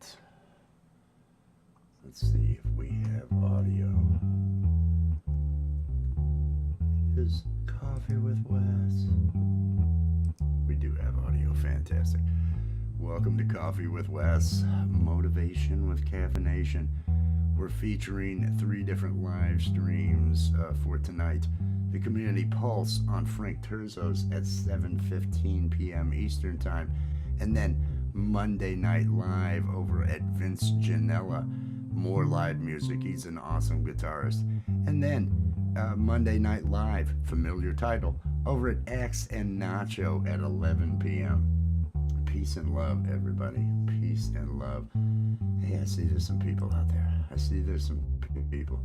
right. Let's see if we have audio. Is Coffee with Wes. We do have audio. Fantastic. Welcome to Coffee with Wes. Motivation with Caffeination. We're featuring 3 different live streams for tonight. The Community Pulse on Frank Terzo's at 7:15 p.m. Eastern Time. And then Monday Night Live over at Vince Janella. More live music. He's an awesome guitarist. And then Monday Night Live, familiar title, over at Axe and Nacho at 11 p.m. Peace and love, everybody. Peace and love. Hey, I see there's some people out there. I see there's some people.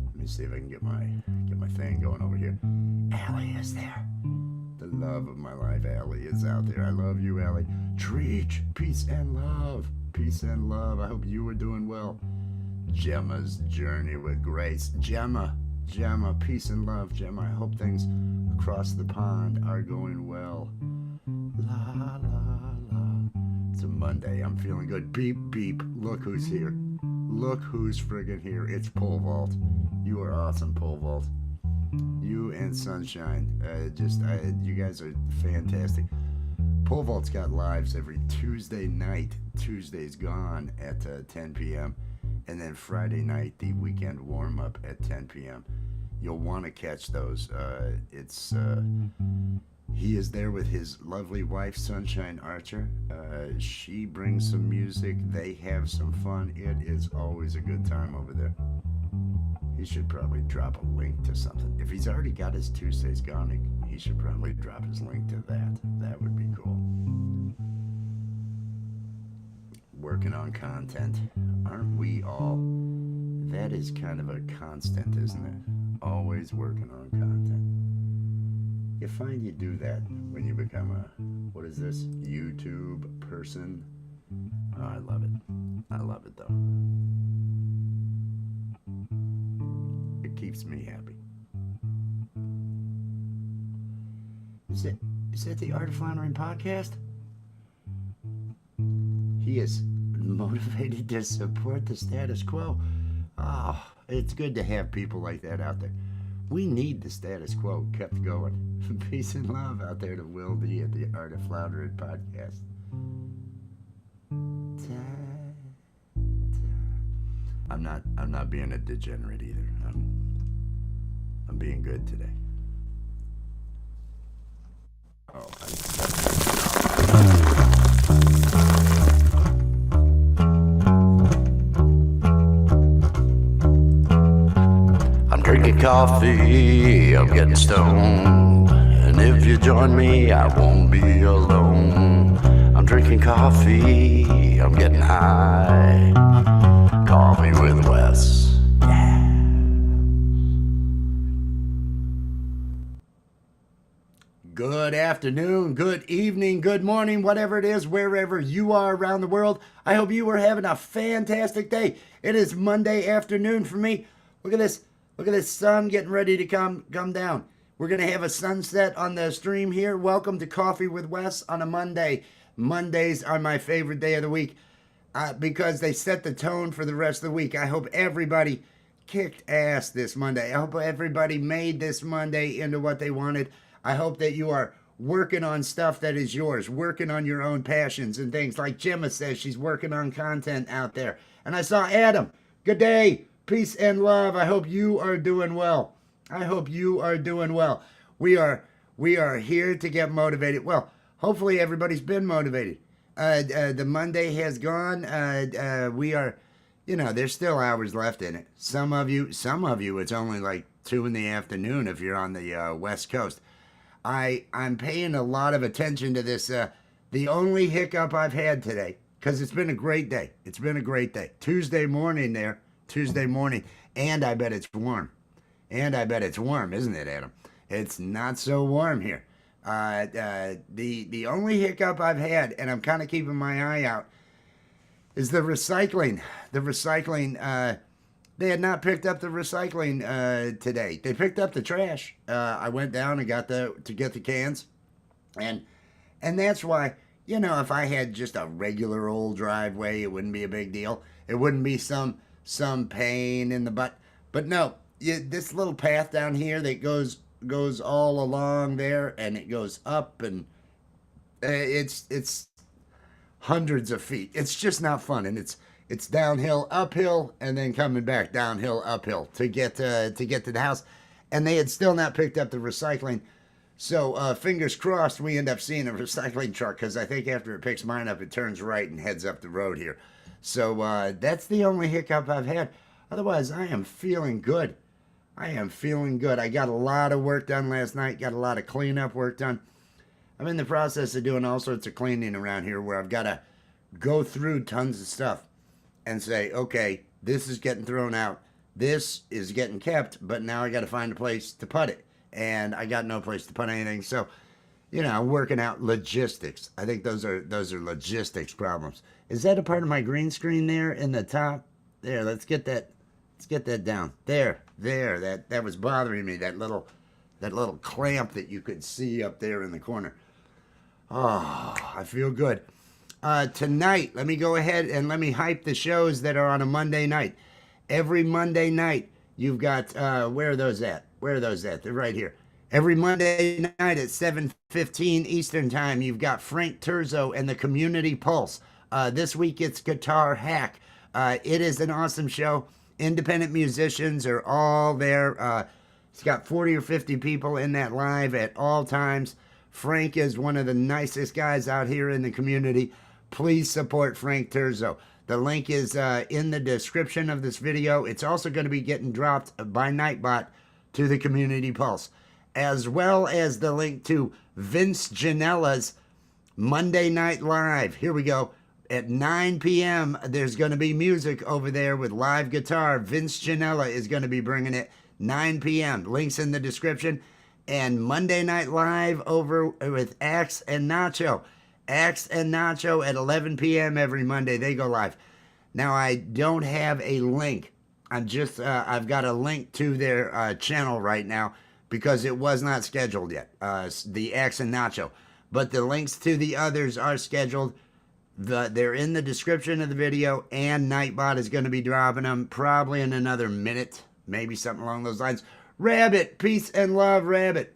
Let me see if I can get my thing going over here. Allie is there. The love of my life, Allie, is out there. I love you, Allie. Treach, peace and love. Peace and love. I hope you are doing well. Gemma's Journey with Grace. Gemma, peace and love, Gemma. I hope things across the pond are going well. La, la, la. It's a Monday. I'm feeling good. Beep, beep. Look who's here. Look who's friggin' here. It's Pole Vault. You are awesome, Pole Vault. You and Sunshine. You guys are fantastic. Pole Vault's got lives every Tuesday night. Tuesday's gone at 10 p.m. And then Friday night, the weekend warm-up at 10 p.m. You'll want to catch those. He is there with his lovely wife, Sunshine Archer. She brings some music. They have some fun. It is always a good time over there. He should probably drop a link to something. If he's already got his Tuesdays gone, he should probably drop his link to that. That would be cool. Working on content. Aren't we all? That is kind of a constant, isn't it? Always working on content. You find you do that when you become what is this, YouTube person? Oh, I love it. I love it, though. It keeps me happy. Is that the Art of Floundering podcast? He is motivated to support the status quo. Oh, it's good to have people like that out there. We need the status quo kept going. Peace and love out there to Will D at the Art of Floundering podcast. I'm not being a degenerate either. I'm being good today. Oh, I'm drinking coffee, I'm getting stoned. And if you join me, I won't be alone. I'm drinking coffee, I'm getting high. Coffee with Wes. Yeah. Good afternoon, good evening, good morning, whatever it is, wherever you are around the world. I hope you are having a fantastic day. It is Monday afternoon for me. Look at this. Look at this sun getting ready to come down. We're going to have a sunset on the stream here. Welcome to Coffee with Wes on a Monday. Mondays are my favorite day of the week because they set the tone for the rest of the week. I hope everybody kicked ass this Monday. I hope everybody made this Monday into what they wanted. I hope that you are working on stuff that is yours, working on your own passions and things. Like Gemma says, she's working on content out there. And I saw Adam. Good day. Peace and love. I hope you are doing well. I hope you are doing well. We are here to get motivated. Well, hopefully everybody's been motivated. The Monday has gone. We are, there's still hours left in it. Some of you, it's only like 2 in the afternoon if you're on the West Coast. I'm paying a lot of attention to this. The only hiccup I've had today, because it's been a great day. It's been a great day. Tuesday morning, and I bet it's warm. Isn't it, Adam? It's not so warm here. The only hiccup I've had, and I'm kind of keeping my eye out, is the recycling. They had not picked up the recycling today. They picked up the trash. I went down and got to get the cans, and that's why you know, if I had just a regular old driveway, it wouldn't be a big deal. It wouldn't be some pain in the butt. But no, this little path down here that goes all along there, and it goes up, and it's hundreds of feet. It's just not fun, and it's downhill, uphill, and then coming back downhill, uphill to the house. And they had still not picked up the recycling. So fingers crossed, we end up seeing a recycling truck, because I think after it picks mine up, it turns right and heads up the road here. So that's the only hiccup I've had. Otherwise, I am feeling good. I am feeling good. I got a lot of work done last night. Got a lot of cleanup work done. I'm in the process of doing all sorts of cleaning around here, where I've got to go through tons of stuff and say, okay, this is getting thrown out. This is getting kept, but now I got to find a place to put it. And I got no place to put anything. So, you know, I'm working out logistics. I think those are logistics problems. Is that a part of my green screen there in the top? There, let's get that down. There. That was bothering me, that little clamp that you could see up there in the corner. Oh, I feel good. Tonight, let me go ahead and let me hype the shows that are on a Monday night. Every Monday night, you've got, where are those at? They're right here. Every Monday night at 7:15 Eastern Time, you've got Frank Terzo and the Community Pulse. This week, it's Guitar Hack. It is an awesome show. Independent musicians are all there. It's got 40 or 50 people in that live at all times. Frank is one of the nicest guys out here in the community. Please support Frank Terzo. The link is in the description of this video. It's also going to be getting dropped by Nightbot to the Community Pulse, as well as the link to Vince Ginella's Monday Night Live. Here we go. At 9 p.m., there's going to be music over there with live guitar. Vince Ginella is going to be bringing it 9 p.m. Links in the description. And Monday Night Live over with Axe and Nacho. Axe and Nacho at 11 p.m. every Monday. They go live. Now, I don't have a link. I've got a link to their channel right now because it was not scheduled yet, the Axe and Nacho. But the links to the others are scheduled. They're in the description of the video, and Nightbot is going to be dropping them probably in another minute, maybe something along those lines. Rabbit, peace and love, Rabbit.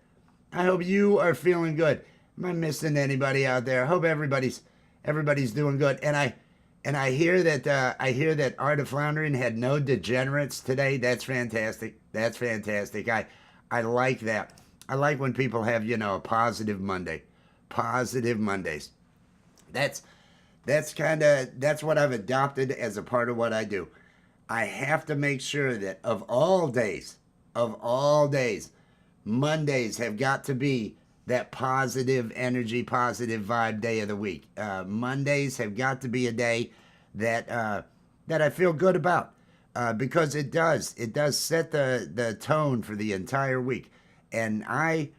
I hope you are feeling good. Am I missing anybody out there? I hope everybody's doing good. And I hear that Art of Floundering had no degenerates today. That's fantastic. That's fantastic. I like that. I like when people have, you know, a positive Monday. Positive Mondays. That's what I've adopted as a part of what I do. I have to make sure that of all days, Mondays have got to be that positive energy, positive vibe day of the week. Mondays have got to be a day that I feel good about, because it does set the tone for the entire week. And I'm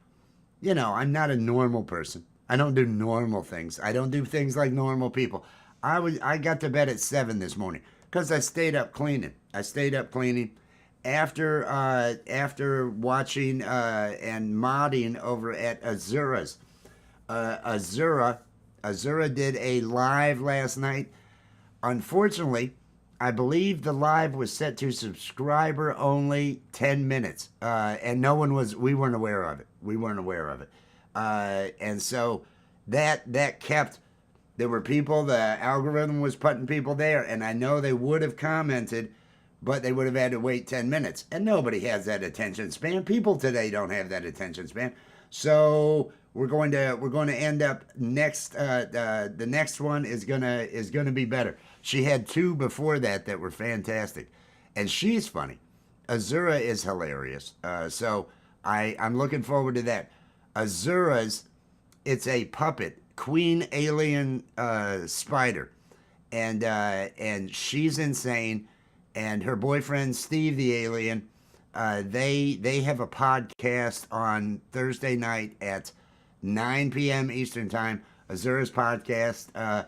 not a normal person. I don't do normal things. I don't do things like normal people. I got to bed at 7 this morning because I stayed up cleaning. After watching and modding over at Azura's. Azura did a live last night. Unfortunately, I believe the live was set to subscriber only 10 minutes. And we weren't aware of it. And so that kept, there were people, the algorithm was putting people there, and I know they would have commented, but they would have had to wait 10 minutes. And nobody has that attention span. People today don't have that attention span. So we're going to end up next. The next one is gonna be better. She had 2 before that were fantastic, and she's funny. Azura is hilarious. So I'm looking forward to that. Azura's, it's a puppet, queen alien spider, and she's insane. And her boyfriend, Steve the Alien, they have a podcast on Thursday night at 9 p.m. Eastern Time. Azura's podcast.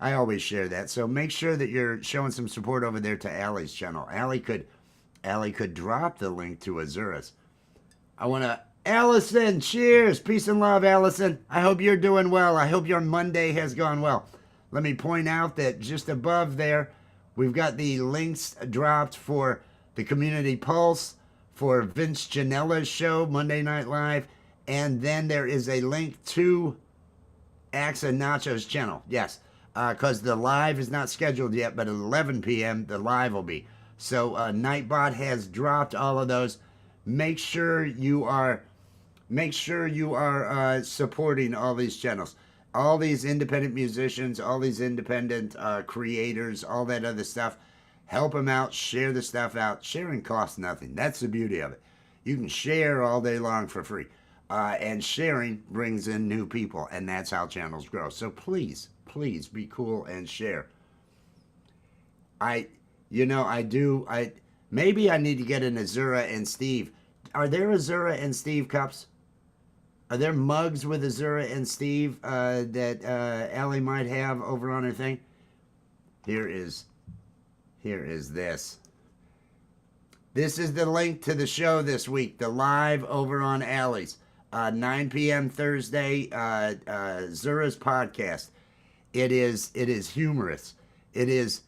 I always share that. So make sure that you're showing some support over there to Allie's channel. Allie could drop the link to Azura's. Allison, cheers. Peace and love, Allison. I hope you're doing well. I hope your Monday has gone well. Let me point out that just above there, we've got the links dropped for the Community Pulse, for Vince Gianella's show, Monday Night Live, and then there is a link to Axa Nacho's channel. Yes, because the live is not scheduled yet, but at 11 p.m. the live will be. So Nightbot has dropped all of those. Make sure you are supporting all these channels, all these independent musicians, all these independent creators, all that other stuff. Help them out. Share the stuff out. Sharing costs nothing. That's the beauty of it. You can share all day long for free. And sharing brings in new people, and that's how channels grow. So please, please be cool and share. Maybe I need to get an Azura and Steve. Are there Azura and Steve cups? Are there mugs with Azura and Steve that Allie might have over on her thing? Here is this. This is the link to the show this week, the live over on Allie's. 9 p.m. Thursday, Zura's podcast. It is humorous. It is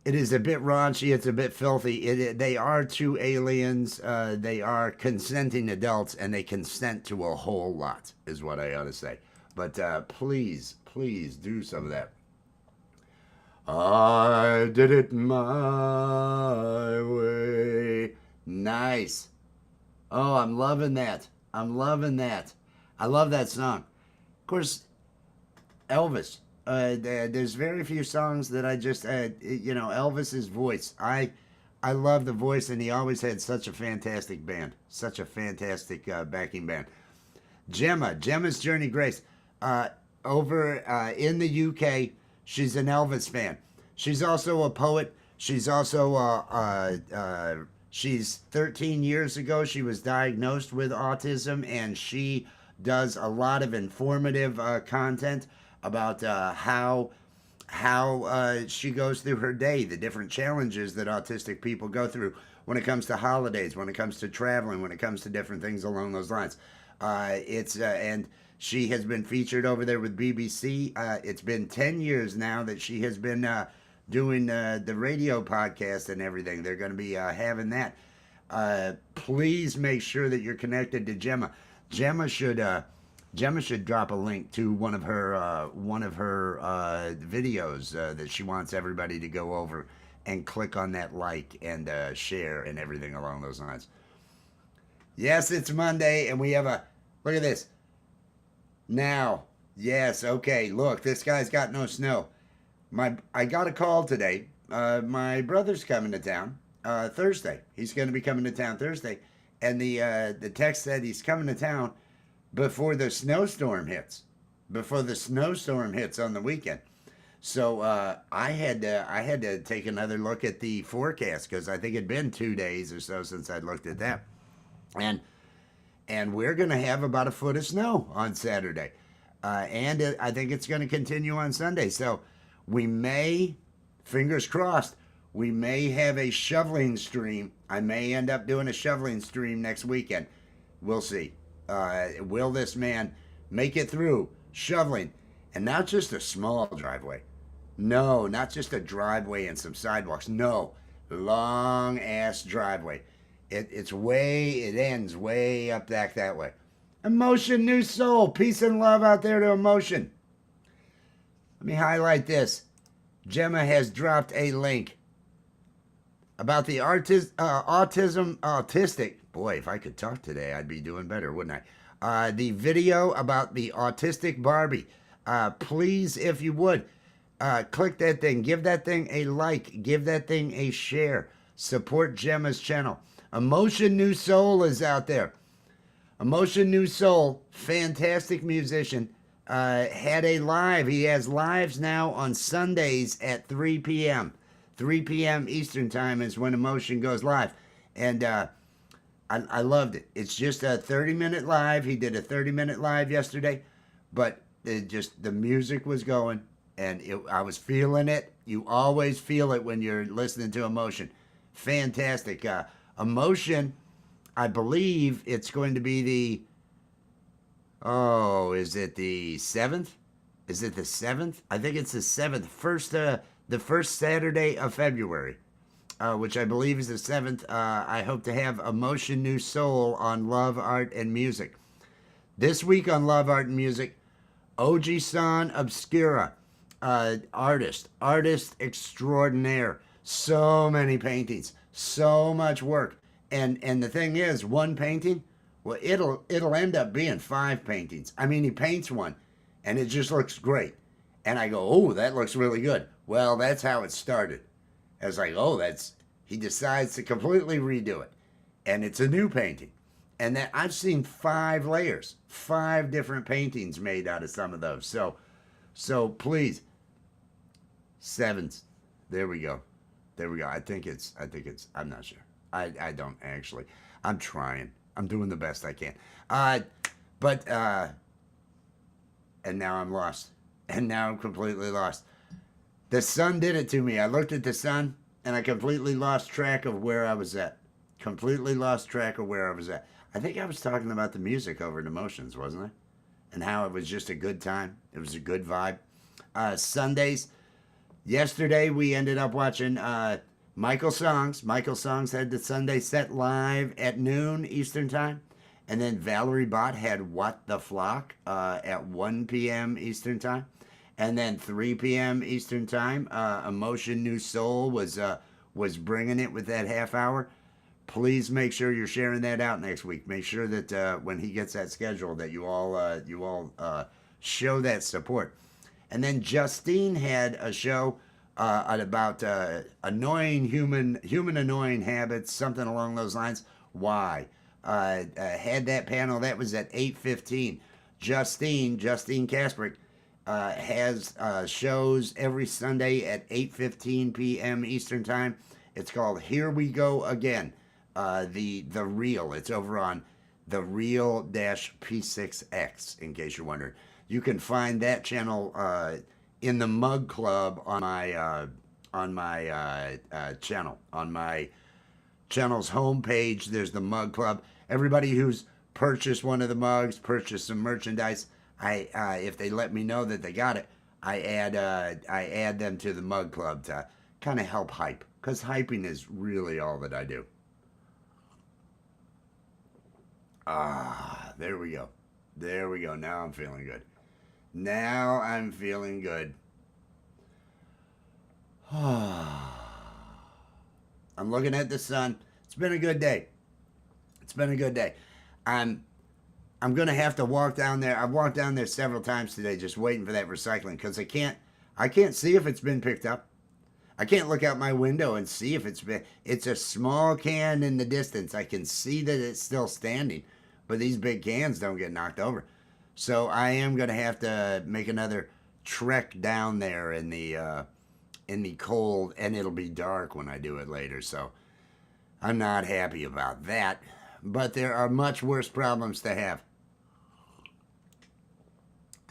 a bit raunchy. It's a bit filthy. They are two aliens. They are consenting adults, and they consent to a whole lot, is what I ought to say. But please do some of that. I did it my way. Nice. Oh, I'm loving that. I'm loving that. I love that song. Of course, Elvis. There's very few songs that I just, Elvis's voice. I love the voice, and he always had such a fantastic band. Such a fantastic backing band. Gemma's Journey Grace. Over in the UK, she's an Elvis fan. She's also a poet. She's also she's 13 years ago, she was diagnosed with autism, and she does a lot of informative content about how she goes through her day, the different challenges that autistic people go through when it comes to holidays, when it comes to traveling, when it comes to different things along those lines. And she has been featured over there with BBC. It's been 10 years now that she has been doing the radio podcast and everything. They're going to be having that. Please make sure that you're connected to Gemma. Gemma should drop a link to one of her videos that she wants everybody to go over and click on that like and share and everything along those lines. Yes, it's Monday, and we have look at this. Now, yes, okay, look, this guy's got no snow. I got a call today. My brother's coming to town Thursday. He's going to be coming to town Thursday. And the text said he's coming to town before the snowstorm hits. Before the snowstorm hits on the weekend. So I had to take another look at the forecast, because I think it'd been 2 days or so since I'd looked at that. And we're going to have about a foot of snow on Saturday. And I think it's going to continue on Sunday. So we may, fingers crossed, we may have a shoveling stream. I may end up doing a shoveling stream next weekend. We'll see. Will this man make it through shoveling? And not just a small driveway. No, not just a driveway and some sidewalks. No, long ass driveway. It ends way up that way. Emotion, New Soul. Peace and love out there to Emotion. Let me highlight this. Gemma has dropped a link about the autistic. Boy, if I could talk today, I'd be doing better, wouldn't I? The video about the autistic Barbie. Please, if you would, click that thing. Give that thing a like. Give that thing a share. Support Gemma's channel. Emotion New Soul is out there. Emotion New Soul, fantastic musician. Had a live. He has lives now on Sundays at 3 p.m. 3 p.m. Eastern Time is when Emotion goes live. And I loved it. It's just a 30-minute live. He did a 30-minute live yesterday. But the music was going, and I was feeling it. You always feel it when you're listening to Emotion. Fantastic. Emotion I believe it's going to be is it the 7th? Is it the 7th? I think it's the 7th. The first Saturday of February, which I believe is the 7th. I hope to have Emotion New Soul on Love, Art, and Music. This week on Love, Art, and Music, Oji-san Obscura, artist extraordinaire. So many paintings, so much work. And the thing is, one painting, well, it'll end up being 5 paintings. I mean, he paints one, and it just looks great. And I go, oh, that looks really good. Well, that's how it started. I was like, oh, he decides to completely redo it. And it's a new painting. And that I've seen 5 layers, 5 different paintings made out of some of those. So please, 7th. There we go. I think it's, I'm not sure. I don't actually. I'm trying. I'm doing the best I can. And now I'm lost. And now I'm completely lost. The sun did it to me. I looked at the sun and I completely lost track of where I was at. I think I was talking about the music over in Emotions, wasn't I? And how it was just a good time. It was a good vibe. Sundays. Yesterday we ended up watching Michael Songs. Michael Songs had the Sunday set live at noon Eastern Time. And then Valerie Bott had What the Flock at 1 p.m. Eastern Time. And then 3 p.m. Eastern Time, Emotion New Soul was bringing it with that half hour. Please make sure you're sharing that out next week. Make sure that when he gets that schedule, that you all show that support. And then Justine had a show about annoying human annoying habits, something along those lines. Why? Had that panel. That was at 8:15. Justine Kasprick has shows every Sunday at 8:15 p.m. Eastern Time. It's called Here We Go Again. The Real. It's over on the Real-P6X, in case you're wondering. You can find that channel in the Mug Club on my channel. On my channel's homepage, there's the Mug Club. Everybody who's purchased one of the mugs, purchased some merchandise, if they let me know that they got it, I add them to the Mug Club to kind of help hype, because hyping is really all that I do. There we go. Now I'm feeling good. I'm looking at the sun. It's been a good day. I'm gonna have to walk down there. I've walked down there several times today, just waiting for that recycling, because I can't see if it's been picked up. I can't look out my window and see if it's a small can in the distance. I can see that it's still standing, but these big cans don't get knocked over. So I am going to have to make another trek down there in the cold, and it'll be dark when I do it later. So I'm not happy about that, but there are much worse problems to have.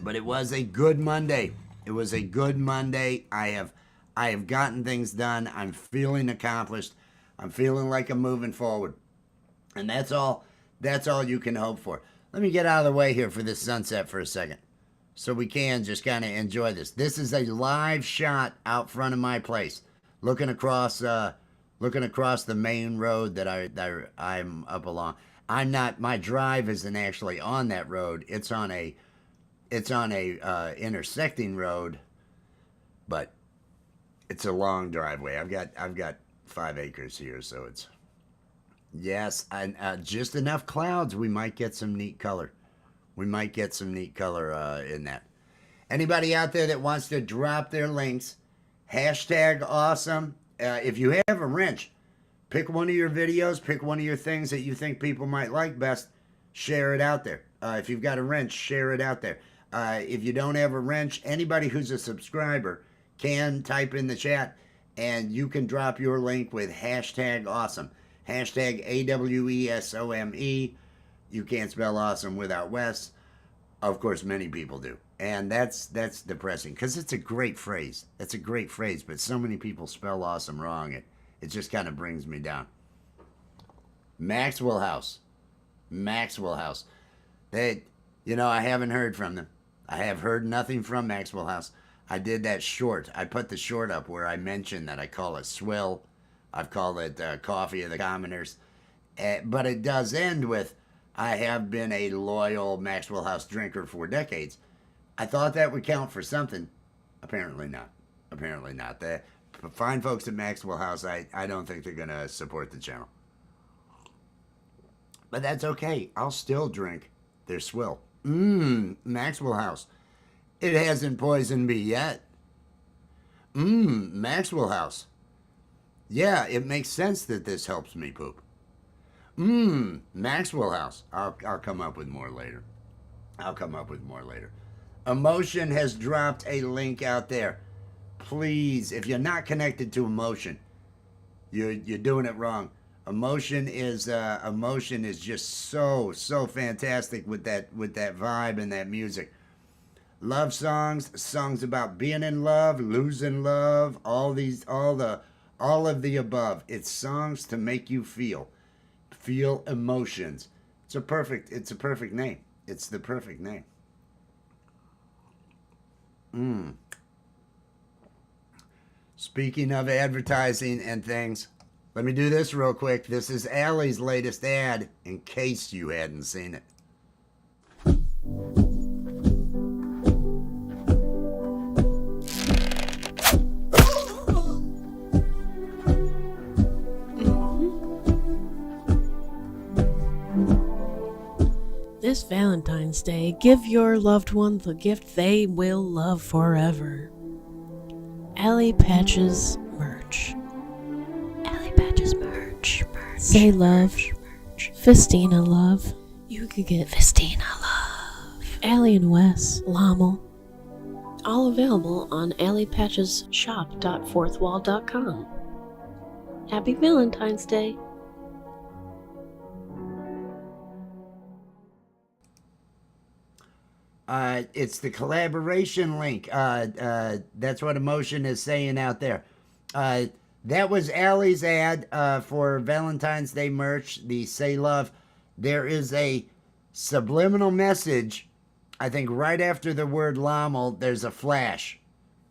But it was a good Monday. I have gotten things done. I'm feeling accomplished. I'm feeling like I'm moving forward. And that's all you can hope for. Let me get out of the way here for this sunset for a second, so we can just kind of enjoy this. This is a live shot out front of my place, looking across the main road that I'm up along. My drive isn't actually on that road. It's on a intersecting road, but it's a long driveway. I've got 5 acres here, so it's, yes, and just enough clouds. We might get some neat color. In that. Anybody out there that wants to drop their links, #awesome. If you have a wrench, pick one of your videos, pick one of your things that you think people might like best, share it out there. If you've got a wrench, share it out there. If you don't have a wrench, anybody who's a subscriber can type in the chat, and you can drop your link with #awesome. #AWESOME. You can't spell awesome without Wes. Of course, many people do. And that's depressing, because it's a great phrase. But so many people spell awesome wrong. It just kind of brings me down. Maxwell House. Maxwell House. They, I haven't heard from them. I have heard nothing from Maxwell House. I did that short. I put the short up where I mentioned that I call it swill. I've called it coffee of the commoners. But it does end with, I have been a loyal Maxwell House drinker for decades. I thought that would count for something. Apparently not. Apparently not. The fine folks at Maxwell House, I don't think they're going to support the channel. But that's okay. I'll still drink their swill. Maxwell House. It hasn't poisoned me yet. Maxwell House. Yeah, it makes sense that this helps me poop. Maxwell House. I'll come up with more later. I'll come up with more later. Emotion has dropped a link out there. Please, if you're not connected to Emotion, you're doing it wrong. Emotion is just so fantastic with that vibe and that music. Love songs about being in love, losing love, all of the above. It's songs to make you feel emotions. It's a perfect name. It's the perfect name. Speaking of advertising and things, let me do this real quick. This is Allie's latest ad, in case you hadn't seen it. This Valentine's Day, give your loved one the gift they will love forever. Allie Patches merch. Allie Patches merch. Say love. Festina love. You could get Festina love. Allie and Wes. Lommel. All available on alliepatchesshop.fourthwall.com. Happy Valentine's Day. It's the collaboration link. That's what Emotion is saying out there. That was Allie's ad for Valentine's Day merch, the Say Love. There is a subliminal message, I think right after the word Lommel, there's a flash.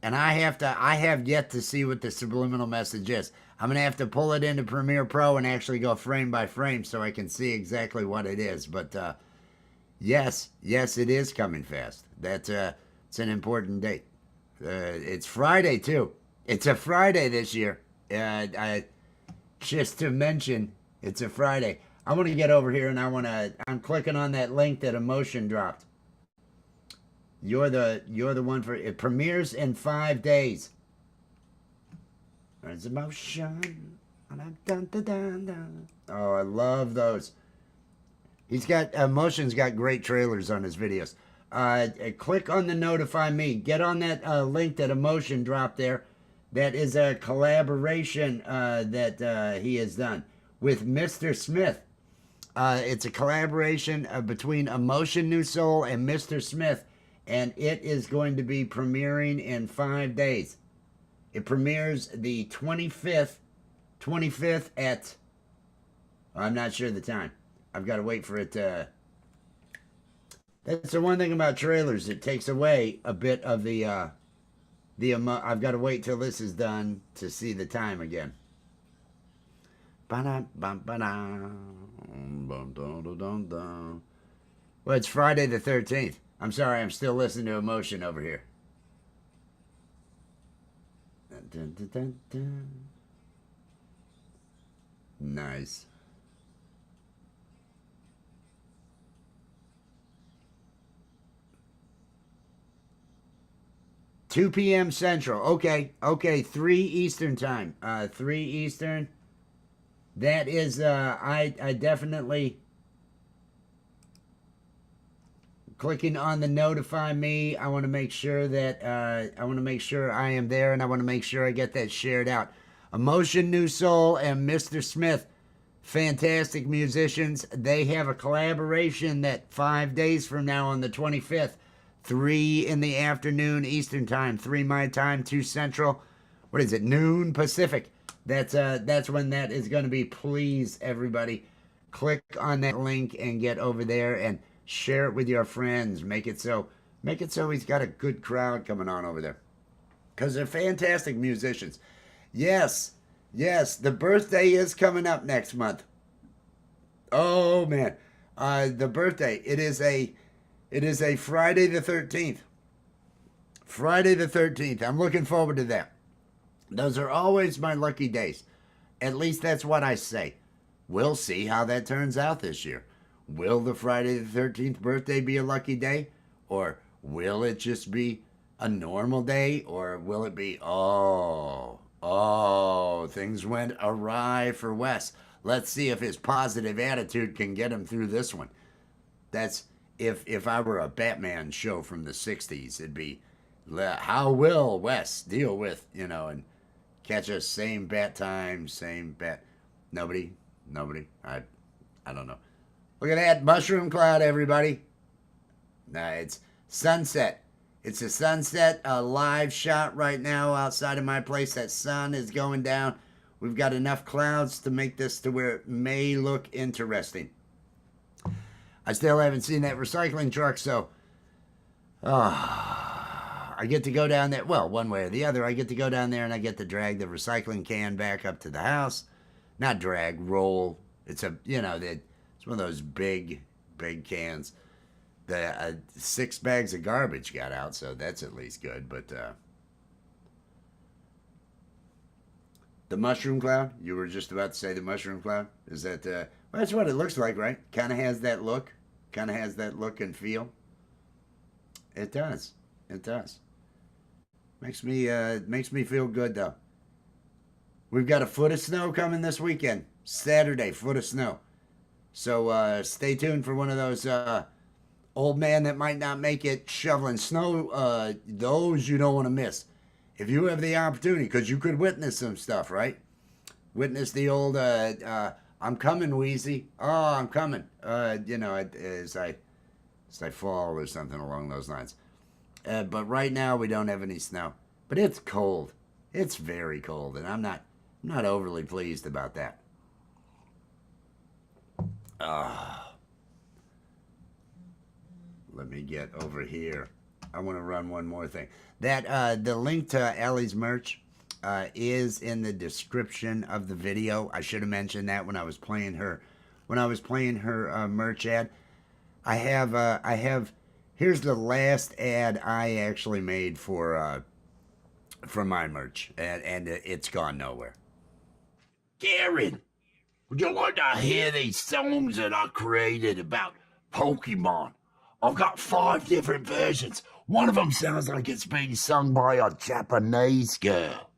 And I have yet to see what the subliminal message is. I'm going to have to pull it into Premiere Pro and actually go frame by frame so I can see exactly what it is. But, yes, it is coming fast. It's an important date. It's Friday too. It's a Friday this year. Just to mention, it's a Friday. I want to get over here and I'm clicking on that link that Emotion dropped. You're the one for it. Premieres in 5 days. There's Emotion. Oh, I love those. Emotion's got great trailers on his videos. Click on the Notify Me. Get on that link that Emotion dropped there. That is a collaboration that he has done with Mr. Smith. It's a collaboration between Emotion New Soul and Mr. Smith, and it is going to be premiering in 5 days. It premieres the 25th at, I'm not sure the time. I've got to wait for it to... That's the one thing about trailers. It takes away a bit of the I've got to wait till this is done to see the time again. Well, it's Friday the 13th. I'm sorry, I'm still listening to Emotion over here. Nice. $2 p.m. Central. Okay. 3 Eastern time. 3 Eastern. That is, I definitely... Clicking on the Notify Me. I want to make sure that, I am there, and I want to make sure I get that shared out. Emotion New Soul and Mr. Smith. Fantastic musicians. They have a collaboration that 5 days from now on the 25th. 3 in the afternoon Eastern time, 3 my time, 2 Central. What is it? Noon Pacific. That's when that is going to be. Please, everybody, click on that link and get over there and share it with your friends. Make it so he's got a good crowd coming on over there. Because they're fantastic musicians. Yes, the birthday is coming up next month. Oh man. The birthday. It is a Friday the 13th. Friday the 13th. I'm looking forward to that. Those are always my lucky days. At least that's what I say. We'll see how that turns out this year. Will the Friday the 13th birthday be a lucky day? Or will it just be a normal day? Or will it be, things went awry for Wes. Let's see if his positive attitude can get him through this one. That's, if I were a Batman show from the 60s, it'd be, how will Wes deal with, and catch us same bat time, same bat. Nobody. I don't know. Look at that mushroom cloud, everybody. Nah, it's sunset. It's a sunset, a live shot right now outside of my place. That sun is going down. We've got enough clouds to make this to where it may look interesting. I still haven't seen that recycling truck, so I get to go down there. Well, one way or the other, I get to go down there and I get to drag the recycling can back up to the house. Not drag, roll. It's it's one of those big cans. The 6 bags of garbage got out, so that's at least good. But the mushroom cloud, you were just about to say the mushroom cloud. Is that, well, that's what it looks like, right? Kind of has that look. Kind of has that look and feel. It does. Makes me feel good, though. We've got a foot of snow coming this weekend. Saturday, foot of snow. So stay tuned for one of those old man that might not make it shoveling snow. Those you don't want to miss. If you have the opportunity, because you could witness some stuff, right? Witness the old, I'm coming, Wheezy. Oh, I'm coming. As I fall or something along those lines. But right now we don't have any snow. But it's cold. It's very cold, and I'm not overly pleased about that. Let me get over here. I want to run one more thing. That the link to Allie's merch is in the description of the video. I should have mentioned that when I was playing her merch ad. I have. Here's the last ad I actually made for my merch, and it's gone nowhere. Karen, would you like to hear these songs that I created about Pokemon? I've got 5 different versions. One of them sounds like it's being sung by a Japanese girl.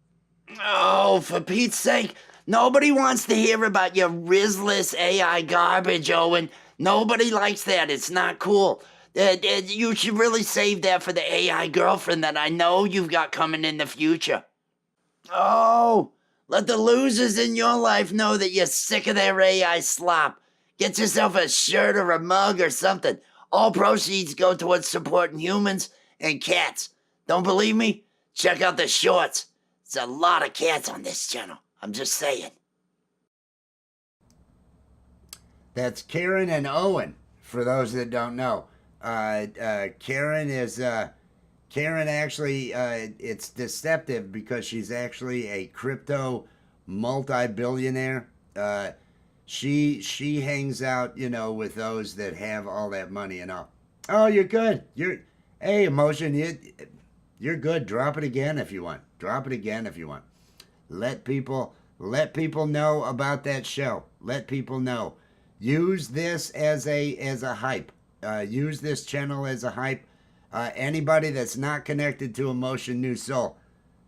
Oh, for Pete's sake, nobody wants to hear about your Rizless AI garbage, Owen. Nobody likes that. It's not cool. You should really save that for the AI girlfriend that I know you've got coming in the future. Oh, let the losers in your life know that you're sick of their AI slop. Get yourself a shirt or a mug or something. All proceeds go towards supporting humans and cats. Don't believe me? Check out the shorts. There's a lot of cats on this channel. I'm just saying. That's Karen and Owen, for those that don't know. Karen actually, it's deceptive because she's actually a crypto multi-billionaire. She hangs out, with those that have all that money and all. Oh, you're good. Hey, Emotion, you're good. Drop it again if you want. Let people know about that show. Let people know. Use this as a hype. Use this channel as a hype. Anybody that's not connected to Emotion New Soul,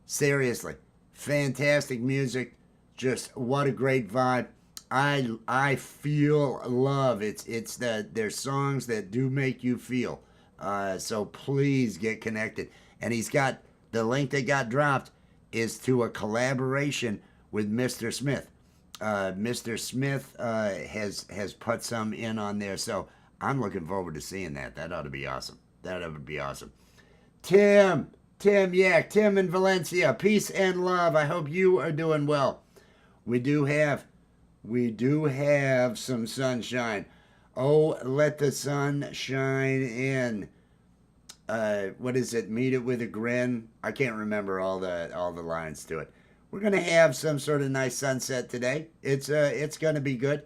seriously, fantastic music. Just what a great vibe. I feel love. It's their songs that do make you feel. So please get connected. And he's got the link that got dropped is to a collaboration with Mr. Smith. Mr. Smith has put some in on there, so I'm looking forward to seeing that. That ought to be awesome. Tim in Valencia, peace and love. I hope you are doing well. We do have We do have some sunshine. Oh, let the sun shine in. What is it? Meet it with a grin. I can't remember all the lines to it. We're gonna have some sort of nice sunset today. It's gonna be good.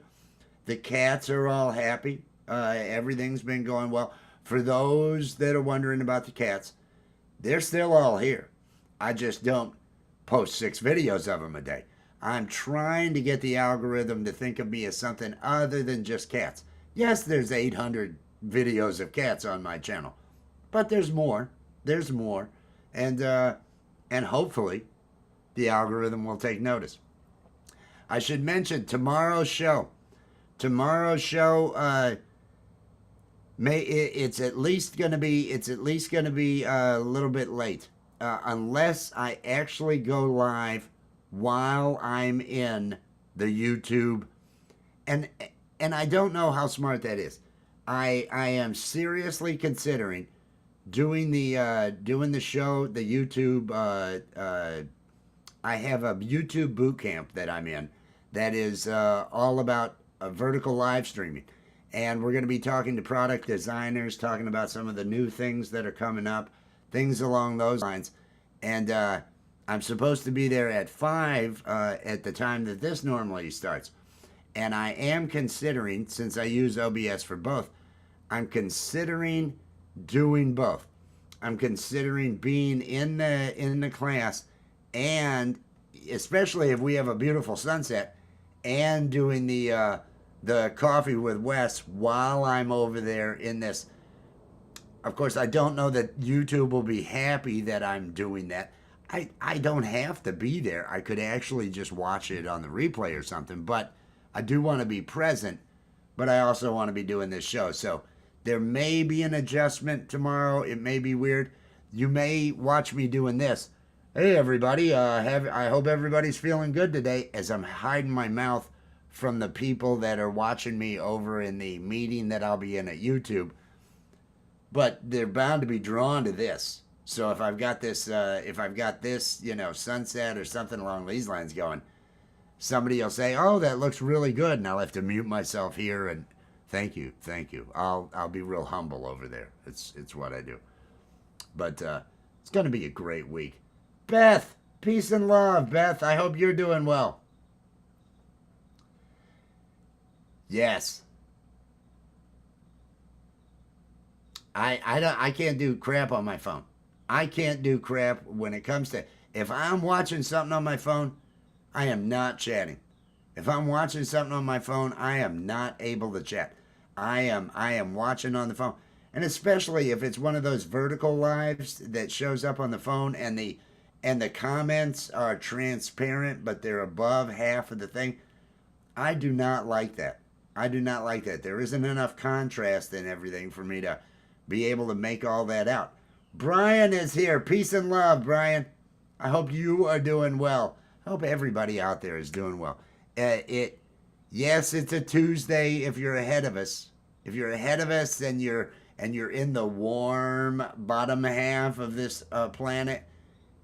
The cats are all happy. Everything's been going well. For those that are wondering about the cats, they're still all here. I just don't post 6 videos of them a day. I'm trying to get the algorithm to think of me as something other than just cats. Yes, there's 800 videos of cats on my channel, but there's more. There's more, and hopefully, the algorithm will take notice. I should mention tomorrow's show. Tomorrow's show, it's at least going to be a little bit late, unless I actually go live while I'm in the YouTube, and I don't know how smart that is. I am seriously considering doing the show, the YouTube. I have a YouTube boot camp that I'm in that is all about vertical live streaming, and we're going to be talking to product designers, talking about some of the new things that are coming up, things along those lines, and I'm supposed to be there at 5 at the time that this normally starts. And I am considering, since I use OBS for both, I'm considering doing both. I'm considering being in the class, and especially if we have a beautiful sunset, and doing the coffee with Wes while I'm over there in this. Of course, I don't know that YouTube will be happy that I'm doing that. I don't have to be there. I could actually just watch it on the replay or something, but I do want to be present, but I also want to be doing this show. So there may be an adjustment tomorrow. It may be weird. You may watch me doing this. Hey, everybody. I hope everybody's feeling good today, as I'm hiding my mouth from the people that are watching me over in the meeting that I'll be in at YouTube. But they're bound to be drawn to this. So if I've got this, sunset or something along these lines going, somebody will say, "Oh, that looks really good," and I'll have to mute myself here and thank you. I'll be real humble over there. It's what I do. But it's going to be a great week. Beth, peace and love. Beth, I hope you're doing well. Yes. I can't do crap on my phone. I can't do crap when it comes to, if I'm watching something on my phone, I am not chatting. If I'm watching something on my phone, I am not able to chat. I am watching on the phone. And especially if it's one of those vertical lives that shows up on the phone and the comments are transparent, but they're above half of the thing. I do not like that. There isn't enough contrast in everything for me to be able to make all that out. Brian is here. Peace and love, Brian. I hope you are doing well. I hope everybody out there is doing well. Yes, it's a Tuesday if you're ahead of us. If you're ahead of us and you're in the warm bottom half of this planet,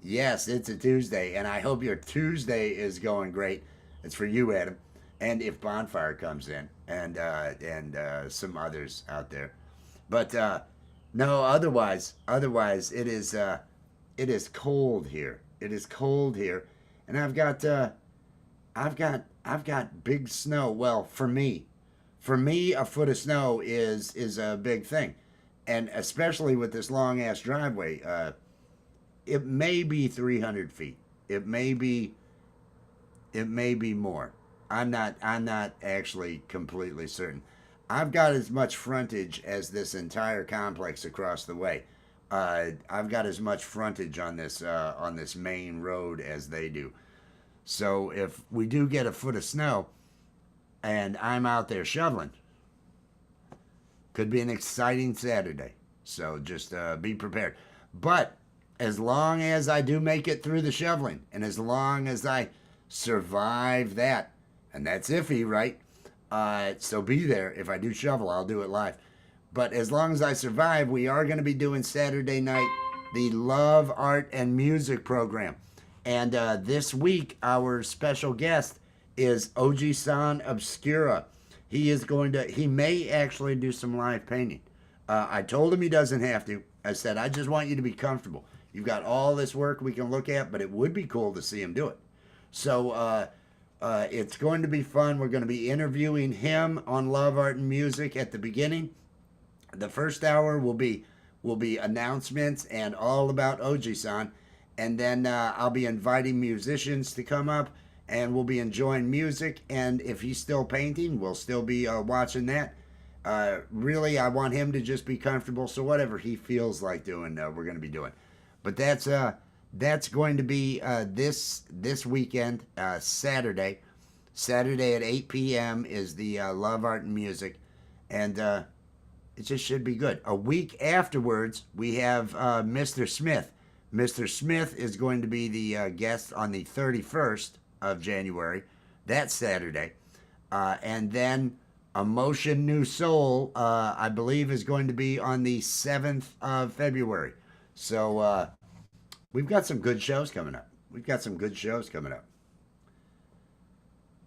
yes, it's a Tuesday, and I hope your Tuesday is going great. It's for you, Adam. And if Bonfire comes in, and some others out there, but no, otherwise it is cold here. It is cold here, and I've got big snow. Well, for me, a foot of snow is a big thing, and especially with this long ass driveway, it may be 300 feet. It may be more. I'm not actually completely certain. I've got as much frontage as this entire complex across the way. I've got as much frontage on this main road as they do. So if we do get a foot of snow and I'm out there shoveling, could be an exciting Saturday. So just be prepared. But as long as I do make it through the shoveling, and as long as I survive that, and that's iffy, right? So be there. If I do shovel, I'll do it live. But as long as I survive, we are going to be doing Saturday night the Love, Art, and Music program. And this week, our special guest is Oji-san Obscura. He may actually do some live painting. I told him he doesn't have to. I said, I just want you to be comfortable. You've got all this work we can look at, but it would be cool to see him do it. So it's going to be fun. We're going to be interviewing him on Love, Art, and Music at the beginning. The first hour will be announcements and all about Oji-san. And then I'll be inviting musicians to come up, and we'll be enjoying music. And if he's still painting, we'll still be watching that. Really, I want him to just be comfortable. So whatever he feels like doing, we're going to be doing. But that's going to be this weekend, Saturday. Saturday at 8 p.m. is the Love, Art, and Music. And it just should be good. A week afterwards, we have Mr. Smith. Mr. Smith is going to be the guest on the 31st of January. That's Saturday. And then Emotion New Soul, I believe, is going to be on the 7th of February. So we've got some good shows coming up.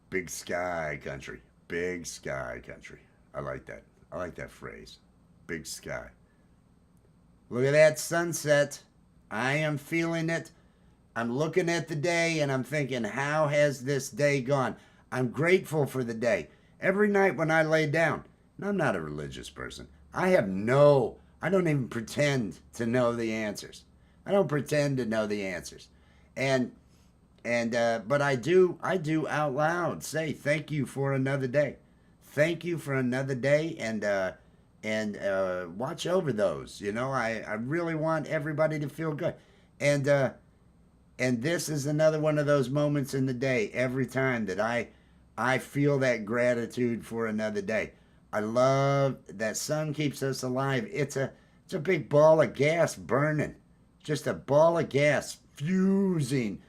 Big Sky Country. Big Sky Country. I like that. I like that phrase. Big Sky. Look at that sunset. I am feeling it. I'm looking at the day and I'm thinking, how has this day gone? I'm grateful for the day. Every night when I lay down, and I'm not a religious person, I don't even pretend to know the answers. I don't pretend to know the answers. But I do out loud say, thank you for another day. Thank you for another day, and watch over those. You know, I really want everybody to feel good. And this is another one of those moments in the day every time that I feel that gratitude for another day. I love that sun keeps us alive. It's a big ball of gas burning. Just a ball of gas fusing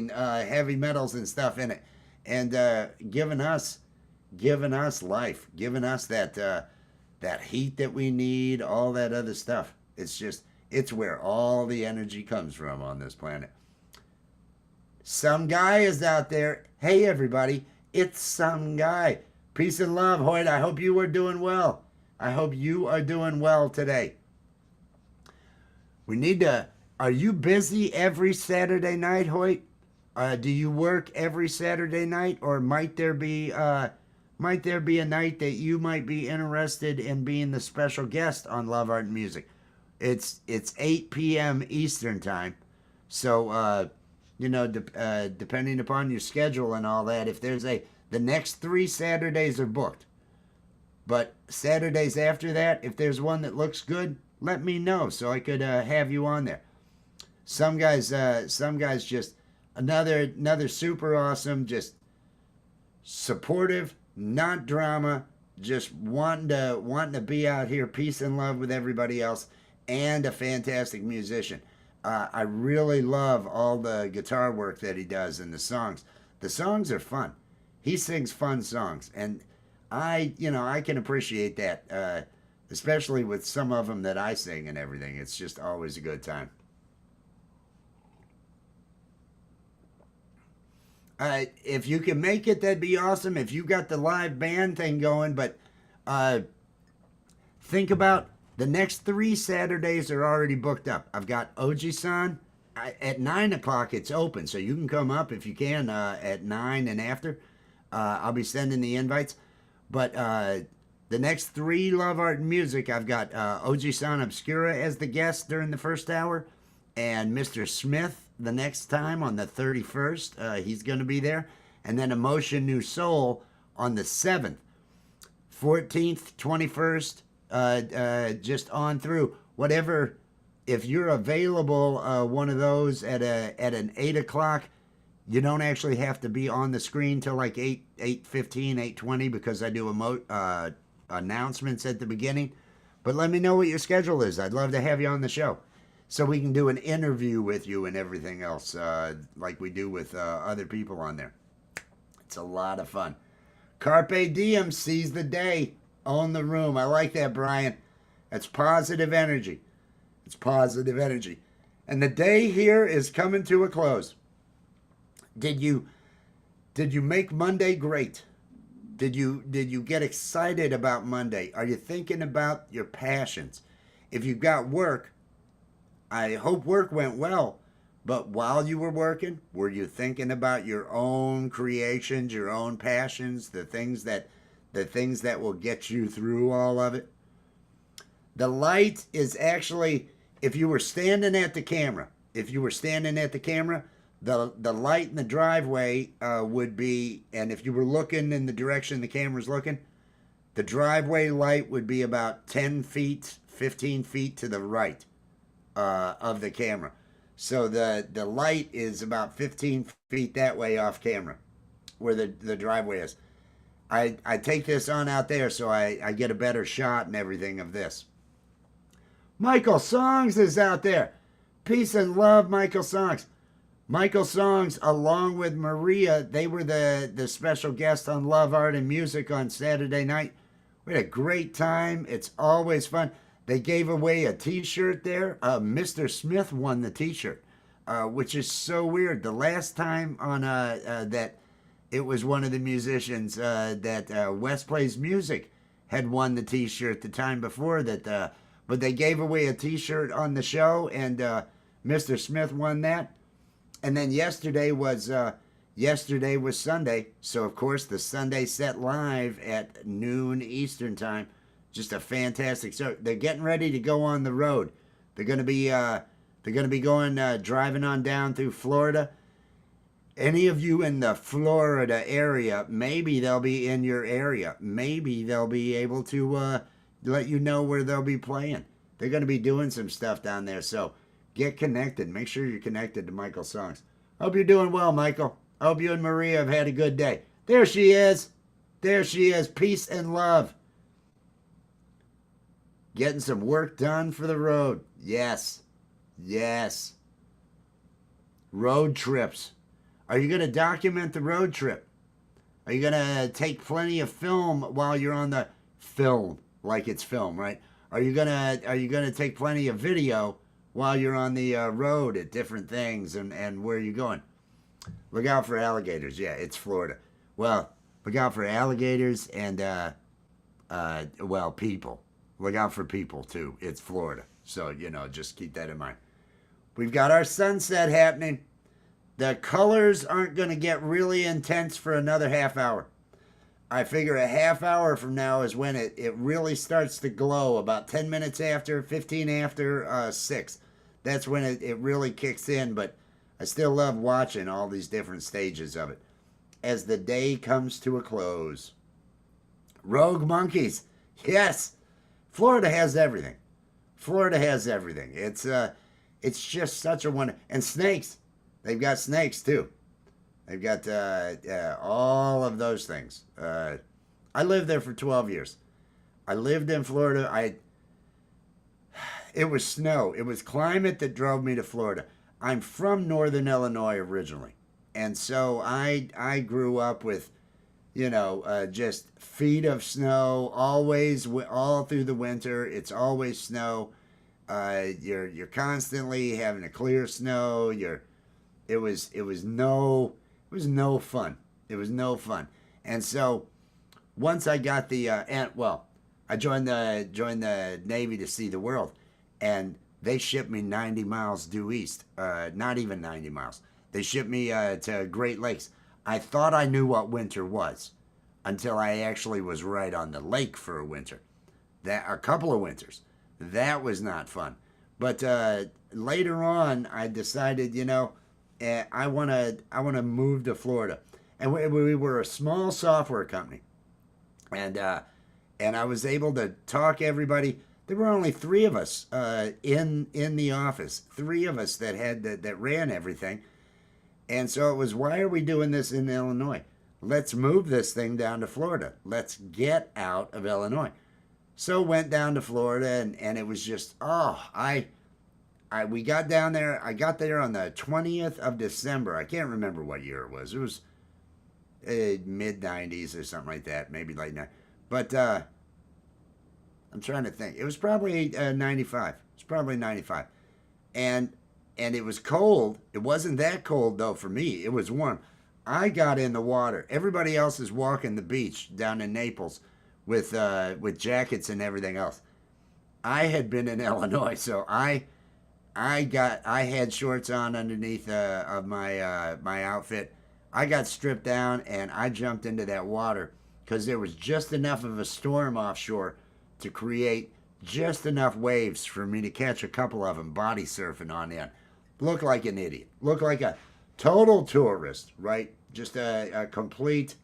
heavy metals and stuff in it, and giving us life, giving us that heat that we need, all that other stuff. It's where all the energy comes from on this planet. Some guy is out there. Hey everybody, it's some guy. Peace and love, Hoyt. I hope you are doing well. I hope you are doing well today. Are you busy every Saturday night, Hoyt? Do you work every Saturday night, or might there be a night that you might be interested in being the special guest on Love, Art, and Music? It's 8 p.m. Eastern time, so depending upon your schedule and all that, if there's the next 3 Saturdays are booked, but Saturdays after that, if there's one that looks good, let me know so I could have you on there. Some guys just another super awesome, just supportive, not drama, just wanting to be out here, peace and love with everybody else, and a fantastic musician. I really love all the guitar work that he does and the songs. The songs are fun. He sings fun songs, and I can appreciate that, especially with some of them that I sing and everything. It's just always a good time. If you can make it, that'd be awesome. If you got the live band thing going, but think about the next 3 Saturdays are already booked up. I've got Oji-san. At 9 o'clock, it's open, so you can come up if you can at 9 and after. I'll be sending the invites. But the next 3 Love, Art, and Music, I've got Oji-san Obscura as the guest during the first hour, and Mr. Smith the next time on the 31st. He's going to be there. And then Emotion New Soul on the 7th. 14th, 21st, just on through. Whatever, if you're available, one of those at an 8 o'clock, you don't actually have to be on the screen till like 8:15, 8:20, because I do announcements at the beginning. But let me know what your schedule is. I'd love to have you on the show, so we can do an interview with you and everything else, like we do with other people on there. It's a lot of fun. Carpe diem, seize the day, own the room. I like that, Brian. That's positive energy. It's positive energy. And the day here is coming to a close. Did you Did you make Monday great? Did you get excited about Monday? Are you thinking about your passions? If you've got work, I hope work went well. But while you were working, were you thinking about your own creations, your own passions, the things that will get you through all of it? The light is actually, if you were standing at the camera, the light in the driveway would be, and if you were looking in the direction the camera's looking, the driveway light would be about 10 feet, 15 feet to the right of the camera. So the light is about 15 feet that way off camera, where the driveway is. I take this on out there so I get a better shot and everything of this. Michael Songs is out there. Peace and love, Michael Songs. Michael Songs, along with Maria, they were the special guest on Love, Art, and Music on Saturday night. We had a great time. It's always fun. They gave away a T-shirt there. Mr. Smith won the T-shirt, which is so weird. The last time on that it was one of the musicians that West Plays Music had won the T-shirt the time before that. But they gave away a T-shirt on the show, and Mr. Smith won that. And then yesterday was Sunday, so of course the Sunday set live at noon Eastern time. Just a fantastic show. They're getting ready to go on the road. They're going to be going driving on down through Florida. Any of you in the Florida area, maybe they'll be in your area. Maybe they'll be able to let you know where they'll be playing. They're going to be doing some stuff down there, so get connected. Make sure you're connected to Michael Songs. Hope you're doing well, Michael. Hope you and Maria have had a good day. There she is. There she is. Peace and love. Getting some work done for the road. Yes. Yes. Road trips. Are you going to document the road trip? Are you going to take plenty of film while you're on the film, like it's film, right? Are you going to take plenty of video while you're on the road at different things and where you're going? Look out for alligators. Yeah, it's Florida. Well, look out for alligators and people. Look out for people, too. It's Florida. So, just keep that in mind. We've got our sunset happening. The colors aren't going to get really intense for another half hour. I figure a half hour from now is when it really starts to glow, about 10 minutes after, 15 after 6. That's when it really kicks in, but I still love watching all these different stages of it. As the day comes to a close. Rogue monkeys. Yes. Florida has everything. Florida has everything. It's just such a wonder. And snakes. They've got snakes too. They've got all of those things. I lived there for 12 years. I lived in Florida. It was snow. It was climate that drove me to Florida. I'm from Northern Illinois originally. And so I grew up with, just feet of snow, always, all through the winter. It's always snow. You're constantly having to clear snow. It was no fun. It was no fun. And so once I got I joined the Navy to see the world, and they shipped me 90 miles due east. Not even 90 miles. They shipped me to Great Lakes. I thought I knew what winter was until I actually was right on the lake for a winter. A couple of winters. That was not fun. But later on, I decided, I want to move to Florida. And we were a small software company. And I was able to talk everybody. There were only 3 of us in the office. 3 of us that ran everything. And so it was, why are we doing this in Illinois? Let's move this thing down to Florida. Let's get out of Illinois. So went down to Florida, and it was just, we got down there. I got there on the 20th of December. I can't remember what year it was. It was mid-90s or something like that, maybe late 90s. But I'm trying to think. It was probably 95. It's probably 95. And it was cold. It wasn't that cold, though, for me. It was warm. I got in the water. Everybody else is walking the beach down in Naples with jackets and everything else. I had been in Illinois, so I had shorts on underneath of my outfit. I got stripped down and I jumped into that water because there was just enough of a storm offshore to create just enough waves for me to catch a couple of them body surfing on in. Look like an idiot. Look like a total tourist, right? Just a complete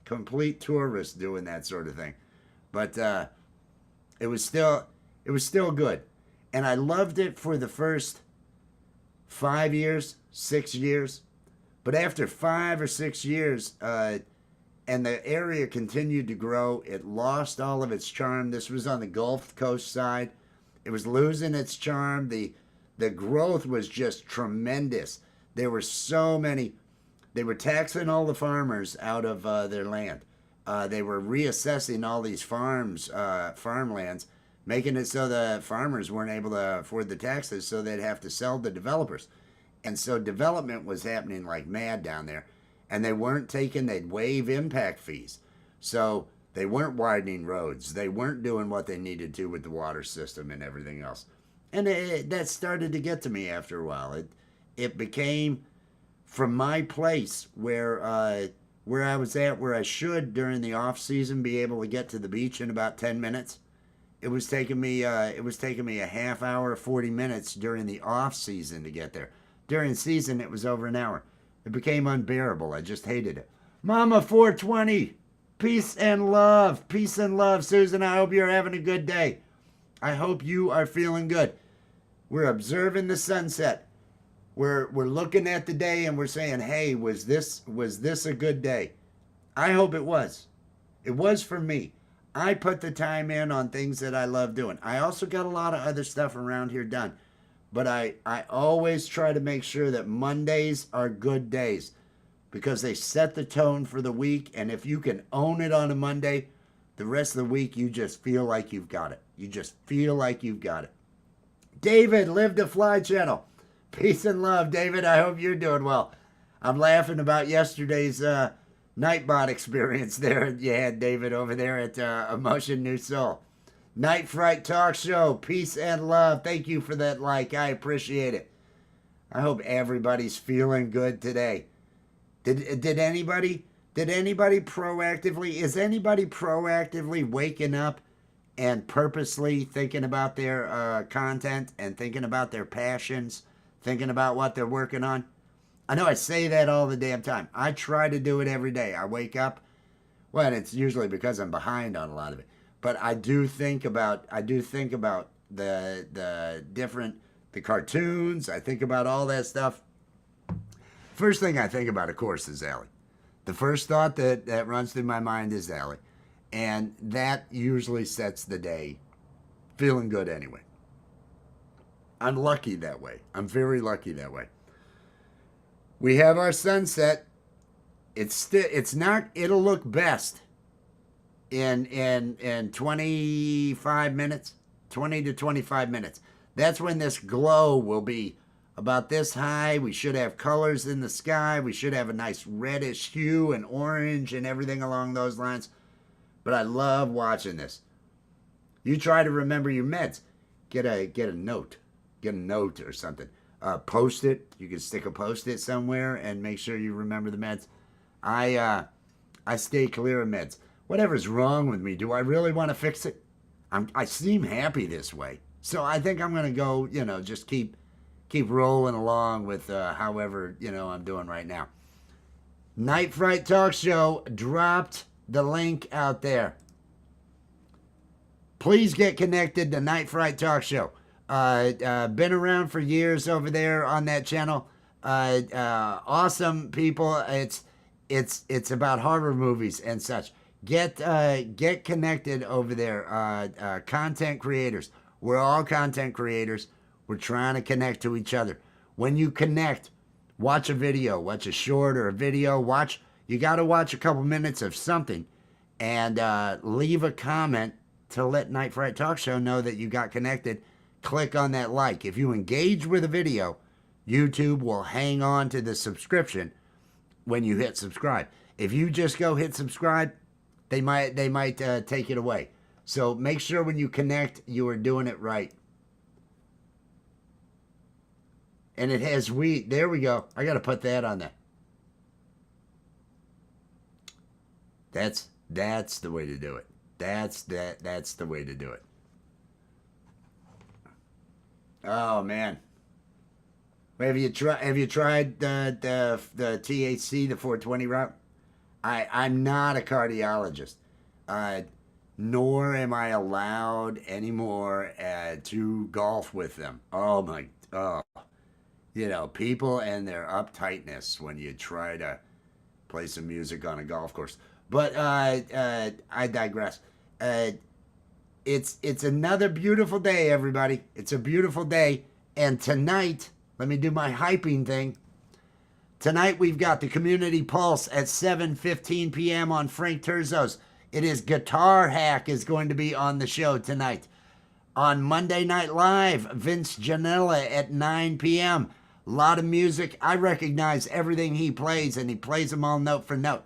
tourist doing that sort of thing. But it was still good, and I loved it for the first 5 years, 6 years. But after 5 or 6 years, and the area continued to grow, it lost all of its charm. This was on the Gulf Coast side. It was losing its charm. The growth was just tremendous. There were so many. They were taxing all the farmers out of their land. They were reassessing all these farmlands, making it so the farmers weren't able to afford the taxes, so they'd have to sell to developers. And so development was happening like mad down there. And they'd waive impact fees. So they weren't widening roads. They weren't doing what they needed to with the water system and everything else. And that started to get to me after a while. It became, from my place where I was at, where I should during the off season be able to get to the beach in about 10 minutes. It was taking me a half hour, 40 minutes during the off season to get there. During season, it was over an hour. It became unbearable. I just hated it. Mama 420, peace and love. Peace and love, Susan. I hope you're having a good day. I hope you are feeling good. We're observing the sunset. We're looking at the day and we're saying, hey, was this a good day? I hope it was. It was for me. I put the time in on things that I love doing. I also got a lot of other stuff around here done. But I always try to make sure that Mondays are good days because they set the tone for the week. And if you can own it on a Monday, the rest of the week, you just feel like you've got it. You just feel like you've got it. David, Live to Fly channel. Peace and love, David. I hope you're doing well. I'm laughing about yesterday's Nightbot experience there you had, David, over there at Emotion New Soul. Night Fright Talk Show, peace and love. Thank you for that like. I appreciate it. I hope everybody's feeling good today. Did anybody proactively, is anybody proactively waking up and purposely thinking about their content and thinking about their passions, thinking about what they're working on? I know I say that all the damn time. I try to do it every day. I wake up, well, and it's usually because I'm behind on a lot of it. But I do think about the cartoons. I think about all that stuff. First thing I think about, of course, is Allie. The first thought that runs through my mind is Allie. And that usually sets the day feeling good anyway. I'm lucky that way. I'm very lucky that way. We have our sunset. It'll look best in 25 minutes, 20 to 25 minutes. That's when this glow will be about this high. We should have colors in the sky. We should have a nice reddish hue and orange and everything along those lines. But I love watching this. You try to remember your meds. Get a note. Get a note or something. Post it. You can stick a post-it somewhere and make sure you remember the meds. I stay clear of meds. Whatever's wrong with me, do I really want to fix it? I seem happy this way. So I think I'm going to go, just keep rolling along with however, I'm doing right now. Night Fright Talk Show dropped the link out there. Please get connected to Night Fright Talk Show. Been around for years over there on that channel. Awesome people. It's about horror movies and such. Get connected over there. Content creators. We're all content creators. We're trying to connect to each other. When you connect, watch a video, watch a short or a video. You got to watch a couple minutes of something, and leave a comment to let Night Fright Talk Show know that you got connected. Click on that like. If you engage with a video, YouTube will hang on to the subscription when you hit subscribe. If you just go hit subscribe, they might take it away. So make sure when you connect, you are doing it right. And it has wheat. There we go. I got to put that on there. That's the way to do it. That's the way to do it. Oh man. Have you tried the THC, the 420 route? I'm not a cardiologist, nor am I allowed anymore to golf with them. Oh, people and their uptightness when you try to play some music on a golf course. But I digress. It's another beautiful day, everybody. It's a beautiful day, and tonight, let me do my hyping thing. Tonight we've got the Community Pulse at 7:15 p.m. on Frank Terzo's. It is Guitar Hack is going to be on the show tonight. On Monday Night Live, Vince Giannella at 9 p.m. A lot of music. I recognize everything he plays, and he plays them all note for note.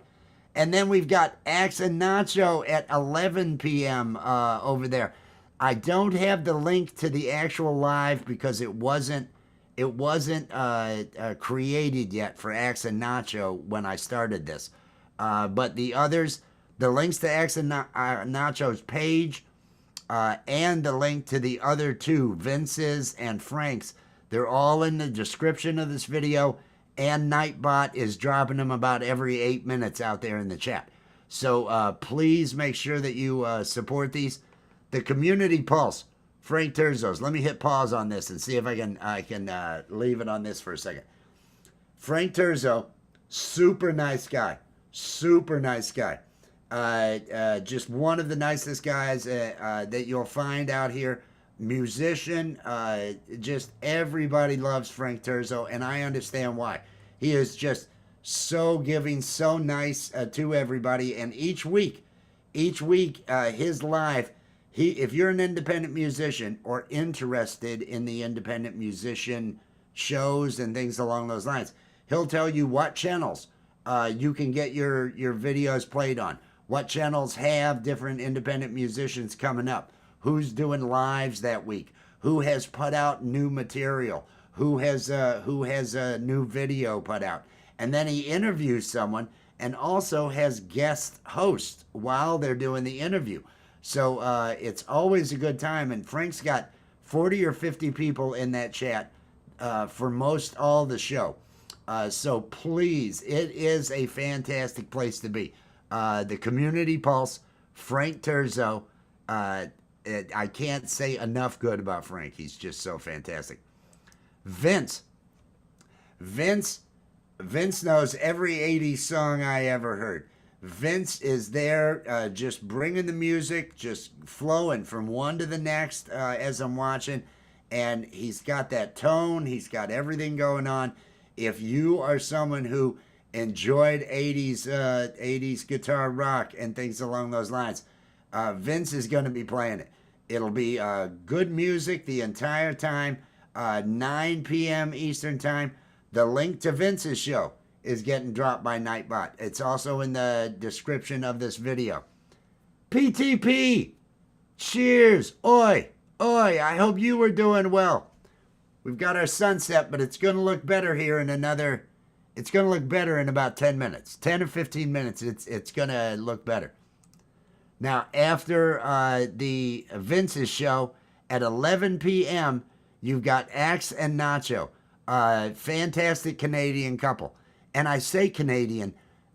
And then we've got Axe and Nacho at 11 p.m. Over there. I don't have the link to the actual live because it wasn't created yet for Axe and Nacho when I started this. But the others, the links to Axe and Nacho's page and the link to the other two, Vince's and Frank's, they're all in the description of this video. And Nightbot is dropping them about every 8 minutes out there in the chat. So please make sure that you support these. The Community Pulse, Frank Terzo's. Let me hit pause on this and see if I can leave it on this for a second. Frank Terzo, super nice guy. Super nice guy. Just one of the nicest guys that you'll find out here. Musician, just everybody loves Frank Terzo, and I understand why. He is just so giving, so nice to everybody, and each week, his live, if you're an independent musician or interested in the independent musician shows and things along those lines, he'll tell you what channels you can get your videos played on, what channels have different independent musicians coming up, who's doing lives that week, who has put out new material, who has a new video put out. And then he interviews someone and also has guest hosts while they're doing the interview. So it's always a good time. And Frank's got 40 or 50 people in that chat for most all the show. So please, it is a fantastic place to be. The Community Pulse, Frank Terzo, I can't say enough good about Frank. He's just so fantastic. Vince knows every 80s song I ever heard. Vince is there just bringing the music, just flowing from one to the next as I'm watching. And he's got that tone. He's got everything going on. If you are someone who enjoyed 80s guitar rock and things along those lines, Vince is going to be playing it. It'll be good music the entire time, 9 p.m. Eastern Time. The link to Vince's show is getting dropped by Nightbot. It's also in the description of this video. PTP! Cheers! Oi! Oi! I hope you were doing well. We've got our sunset, but it's going to look better here in another... It's going to look better in about 10 minutes. 10 or 15 minutes, it's going to look better. Now, after the Vince's show at 11 p.m., you've got Axe and Nacho, fantastic Canadian couple. And I say Canadian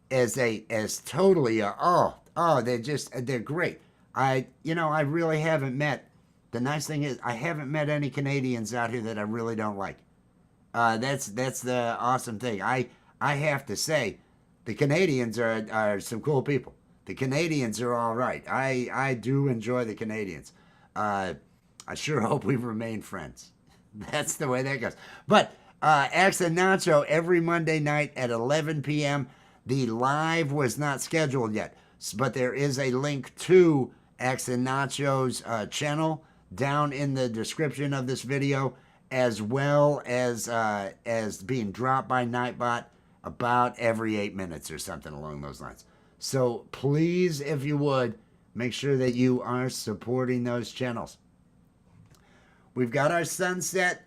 as totally they're great. I really haven't met. The nice thing is I haven't met any Canadians out here that I really don't like. That's the awesome thing. I have to say, the Canadians are some cool people. The Canadians are all right. I do enjoy the Canadians. I sure hope we remain friends. That's the way that goes. But Axe and Nacho every Monday night at 11 p.m. The live was not scheduled yet, but there is a link to Axe and Nacho's channel down in the description of this video, as well as being dropped by Nightbot about every 8 minutes or something along those lines. So please, if you would, make sure that you are supporting those channels. We've got our sunset.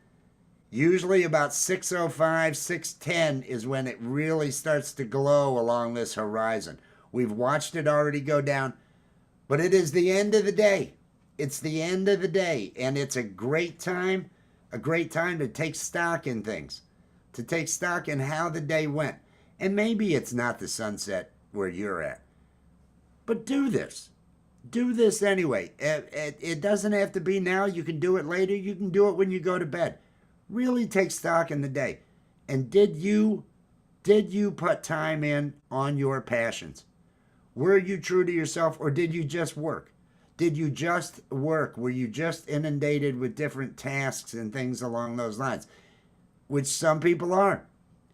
Usually about 6:05, 6:10 is when it really starts to glow along this horizon. We've watched it already go down, but it is the end of the day. It's the end of the day, and it's a great time to take stock in things, to take stock in how the day went. And maybe it's not the sunset where you're at, but do this. Do this anyway. It doesn't have to be now. You can do it later. You can do it when you go to bed. Really take stock in the day. And did you put time in on your passions? Were you true to yourself, or did you just work? Did you just work? Were you just inundated with different tasks and things along those lines? Which some people are.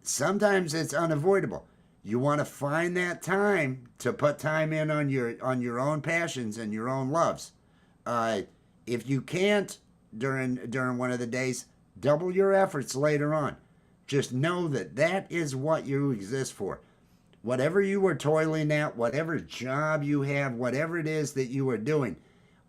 Sometimes it's unavoidable. You want to find that time to put time in on your own passions and your own loves. If you can't during one of the days, double your efforts later on. Just know that that is what you exist for. Whatever you are toiling at, whatever job you have, whatever it is that you are doing,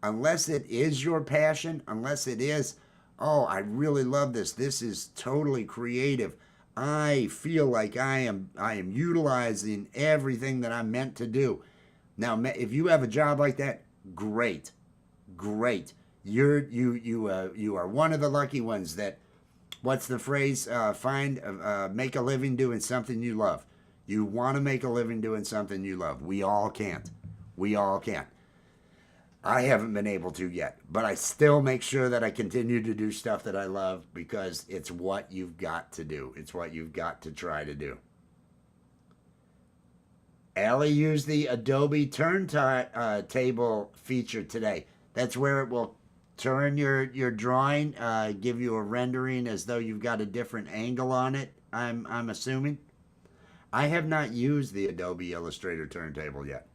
unless it is your passion, unless it is, oh, I really love this. This is totally creative. I feel like I am utilizing everything that I'm meant to do. Now, if you have a job like that, great. You are one of the lucky ones that, what's the phrase? Make a living doing something you love. You want to make a living doing something you love. We all can't. I haven't been able to yet, but I still make sure that I continue to do stuff that I love, because it's what you've got to do. It's what you've got to try to do. Allie used the Adobe turntable feature today. That's where it will turn your drawing, give you a rendering as though you've got a different angle on it, I'm assuming. I have not used the Adobe Illustrator turntable yet.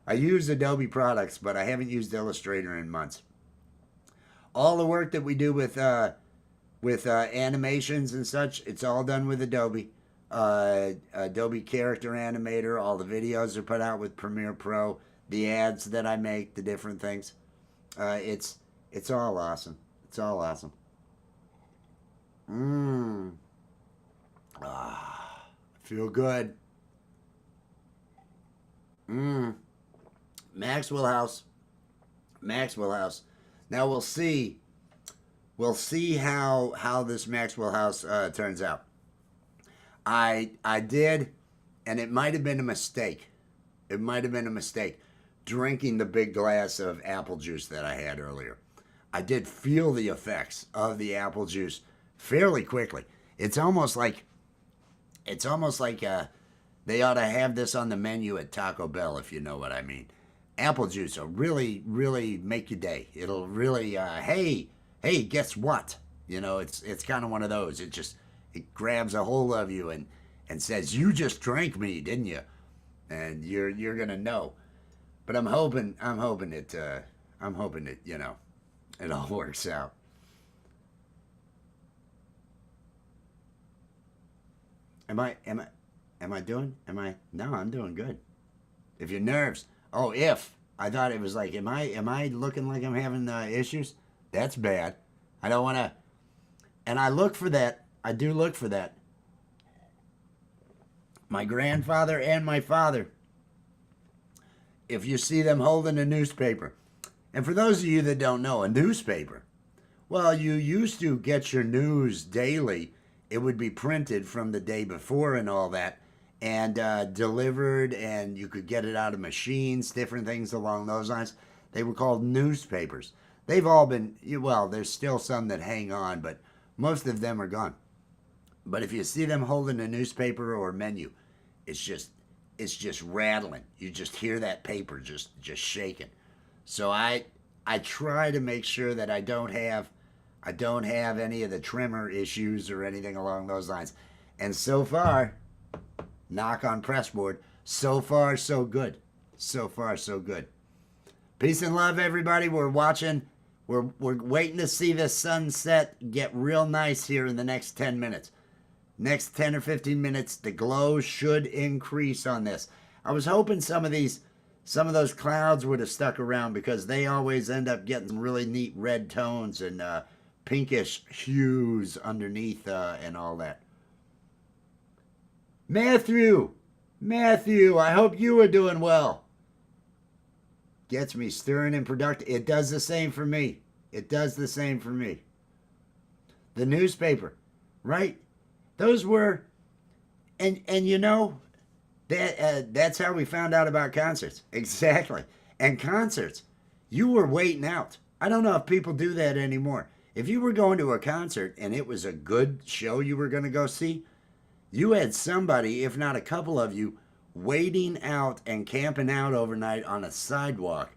I use Adobe products, but I haven't used Illustrator in months. All the work that we do with animations and such, it's all done with Adobe. Adobe Character Animator. All the videos are put out with Premiere Pro. The ads that I make, the different things. It's all awesome. It's all awesome. Feel good. Maxwell House. Now we'll see how this Maxwell House turns out. I did, and it might have been a mistake. Drinking the big glass of apple juice that I had earlier. I did feel the effects of the apple juice fairly quickly. It's almost like they ought to have this on the menu at Taco Bell, if you know what I mean. Apple juice will really, really make your day. It'll really, hey, guess what? It's kind of one of those. It grabs a hold of you and says, you just drank me, didn't you? And you're gonna know. But I'm hoping it, it all works out. No, I'm doing good. If your nerves, I thought it was like, am I looking like I'm having issues? That's bad. I don't want to, and I look for that. I do look for that. My grandfather and my father, if you see them holding a newspaper, and for those of you that don't know, a newspaper, well, you used to get your news daily. It would be printed from the day before and all that, and delivered, and you could get it out of machines, different things along those lines. They were called newspapers. They've all been, well, there's still some that hang on, but most of them are gone. But if you see them holding a newspaper or menu, it's just rattling. You just hear that paper just shaking. So I try to make sure that I don't have any of the trimmer issues or anything along those lines. And so far, knock on pressboard, so far so good. So far so good. Peace and love, everybody. We're watching. We're waiting to see the sunset get real nice here in the next 10 minutes. Next 10 or 15 minutes, the glow should increase on this. I was hoping some of those clouds would have stuck around because they always end up getting some really neat red tones and pinkish hues underneath and all that. Matthew, I hope you are doing well. Gets me stirring and productive. It does the same for me. The newspaper, right? Those were, and you know, that's how we found out about concerts. Exactly. And concerts, you were waiting out. I don't know if people do that anymore. If you were going to a concert and it was a good show you were going to go see, you had somebody, if not a couple of you, waiting out and camping out overnight on a sidewalk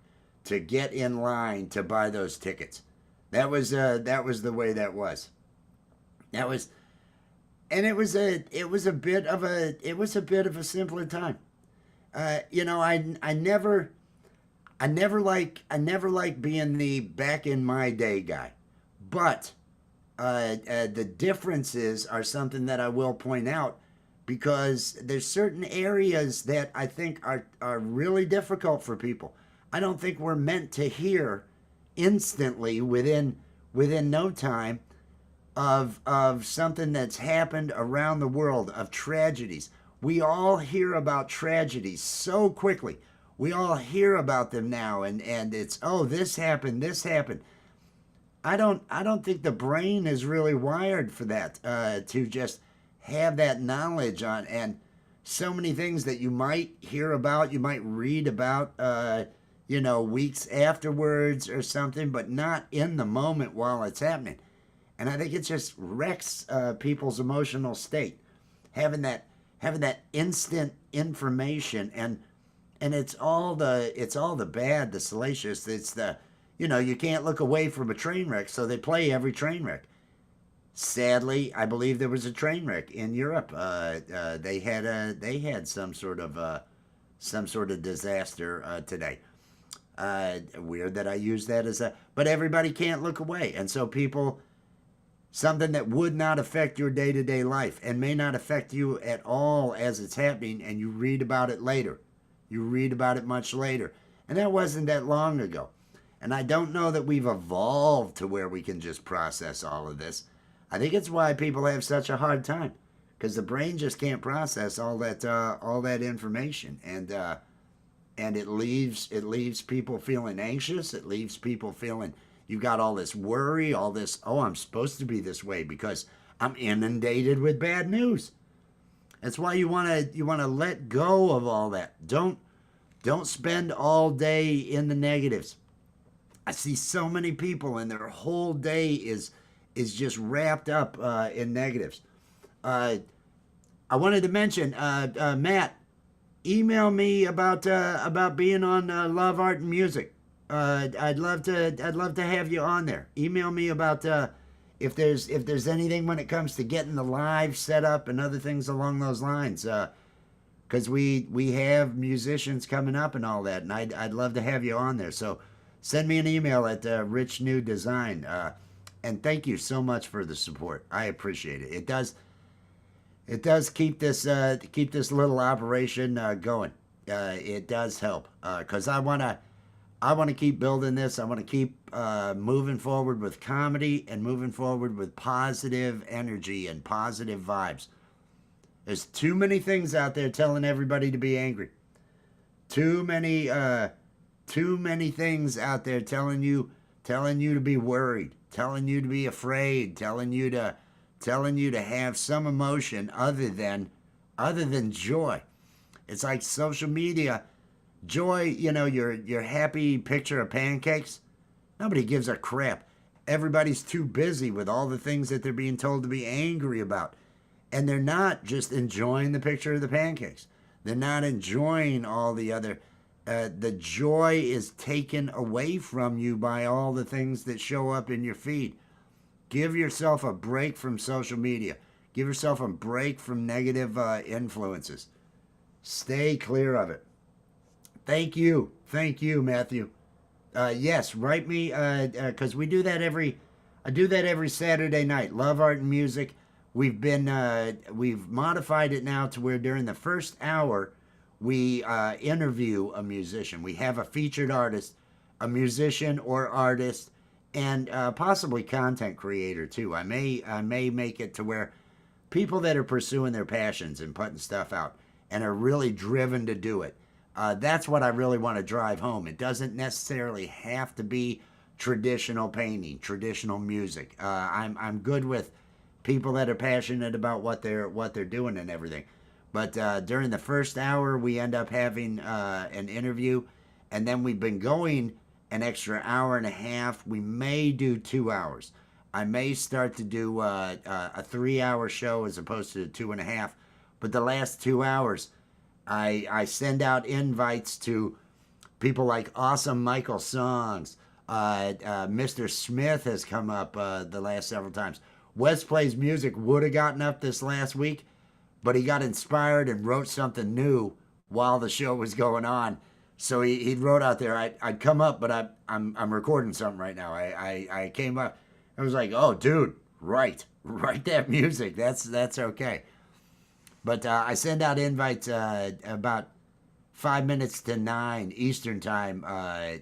to get in line to buy those tickets. That was the way that was. And it was a bit of a simpler time. You know, I never like being the back in my day guy, but the differences are something that I will point out, because there's certain areas that I think are really difficult for people. I don't think we're meant to hear instantly within no time of something that's happened around the world, of tragedies. We all hear about tragedies so quickly. We all hear about them now, and it's, oh, this happened. I don't think the brain is really wired for that, to just have that knowledge on, and so many things that you might hear about, you might read about, you know, weeks afterwards or something, but not in the moment while it's happening. And I think it just wrecks people's emotional state, having that instant information, and it's all the bad, the salacious. It's the, you know, you can't look away from a train wreck, so they play every train wreck. Sadly, I believe there was a train wreck in Europe. They had some sort of disaster today. Weird that I use that as but everybody can't look away, and so people, something that would not affect your day-to-day life and may not affect you at all as it's happening, and you read about it later. You read about it much later, and that wasn't that long ago. And I don't know that we've evolved to where we can just process all of this. I think it's why people have such a hard time, because the brain just can't process all that information, and it leaves people feeling anxious. It leaves people feeling, you got all this worry, all this, oh, I'm supposed to be this way because I'm inundated with bad news. That's why you want to let go of all that. Don't spend all day in the negatives. I see so many people, and their whole day is just wrapped up in negatives. I wanted to mention, Matt, email me about being on Love, Art, and Music. I'd love to have you on there. Email me about if there's anything when it comes to getting the live set up and other things along those lines. Because we have musicians coming up and all that, and I'd love to have you on there. So send me an email at Rich New Design. And thank you so much for the support. I appreciate it. It does keep this little operation going. It does help, because I want to keep building this. I want to keep moving forward with comedy and moving forward with positive energy and positive vibes. There's too many things out there telling everybody to be angry. Too many things out there telling you to be worried, telling you to be afraid, telling you to have some emotion other than joy. It's like social media. Joy, you know, your happy picture of pancakes. Nobody gives a crap. Everybody's too busy with all the things that they're being told to be angry about. And they're not just enjoying the picture of the pancakes. They're not enjoying all the other. The joy is taken away from you by all the things that show up in your feed. Give yourself a break from social media. Give yourself a break from negative influences. Stay clear of it. Thank you, Matthew. Yes, write me, because I do that every Saturday night. Love, Art, and Music. we've modified it now to where during the first hour we interview a musician. We have a featured artist, a musician or artist, and possibly content creator too. I may make it to where people that are pursuing their passions and putting stuff out and are really driven to do it. That's what I really want to drive home. It doesn't necessarily have to be traditional painting, traditional music. I'm good with people that are passionate about what they're doing and everything. But during the first hour, we end up having an interview, and then we've been going an extra hour and a half. We may do 2 hours. I may start to do a 3-hour show as opposed to 2.5. But the last 2 hours, I send out invites to people like Awesome Michael Songs. Mr. Smith has come up the last several times. Wes Plays Music would have gotten up this last week, but he got inspired and wrote something new while the show was going on. So he wrote out there, I'd come up, but I'm recording something right now. I came up. I was like, oh, dude, write that music. That's okay. But I send out invites about 5 minutes to 9 Eastern time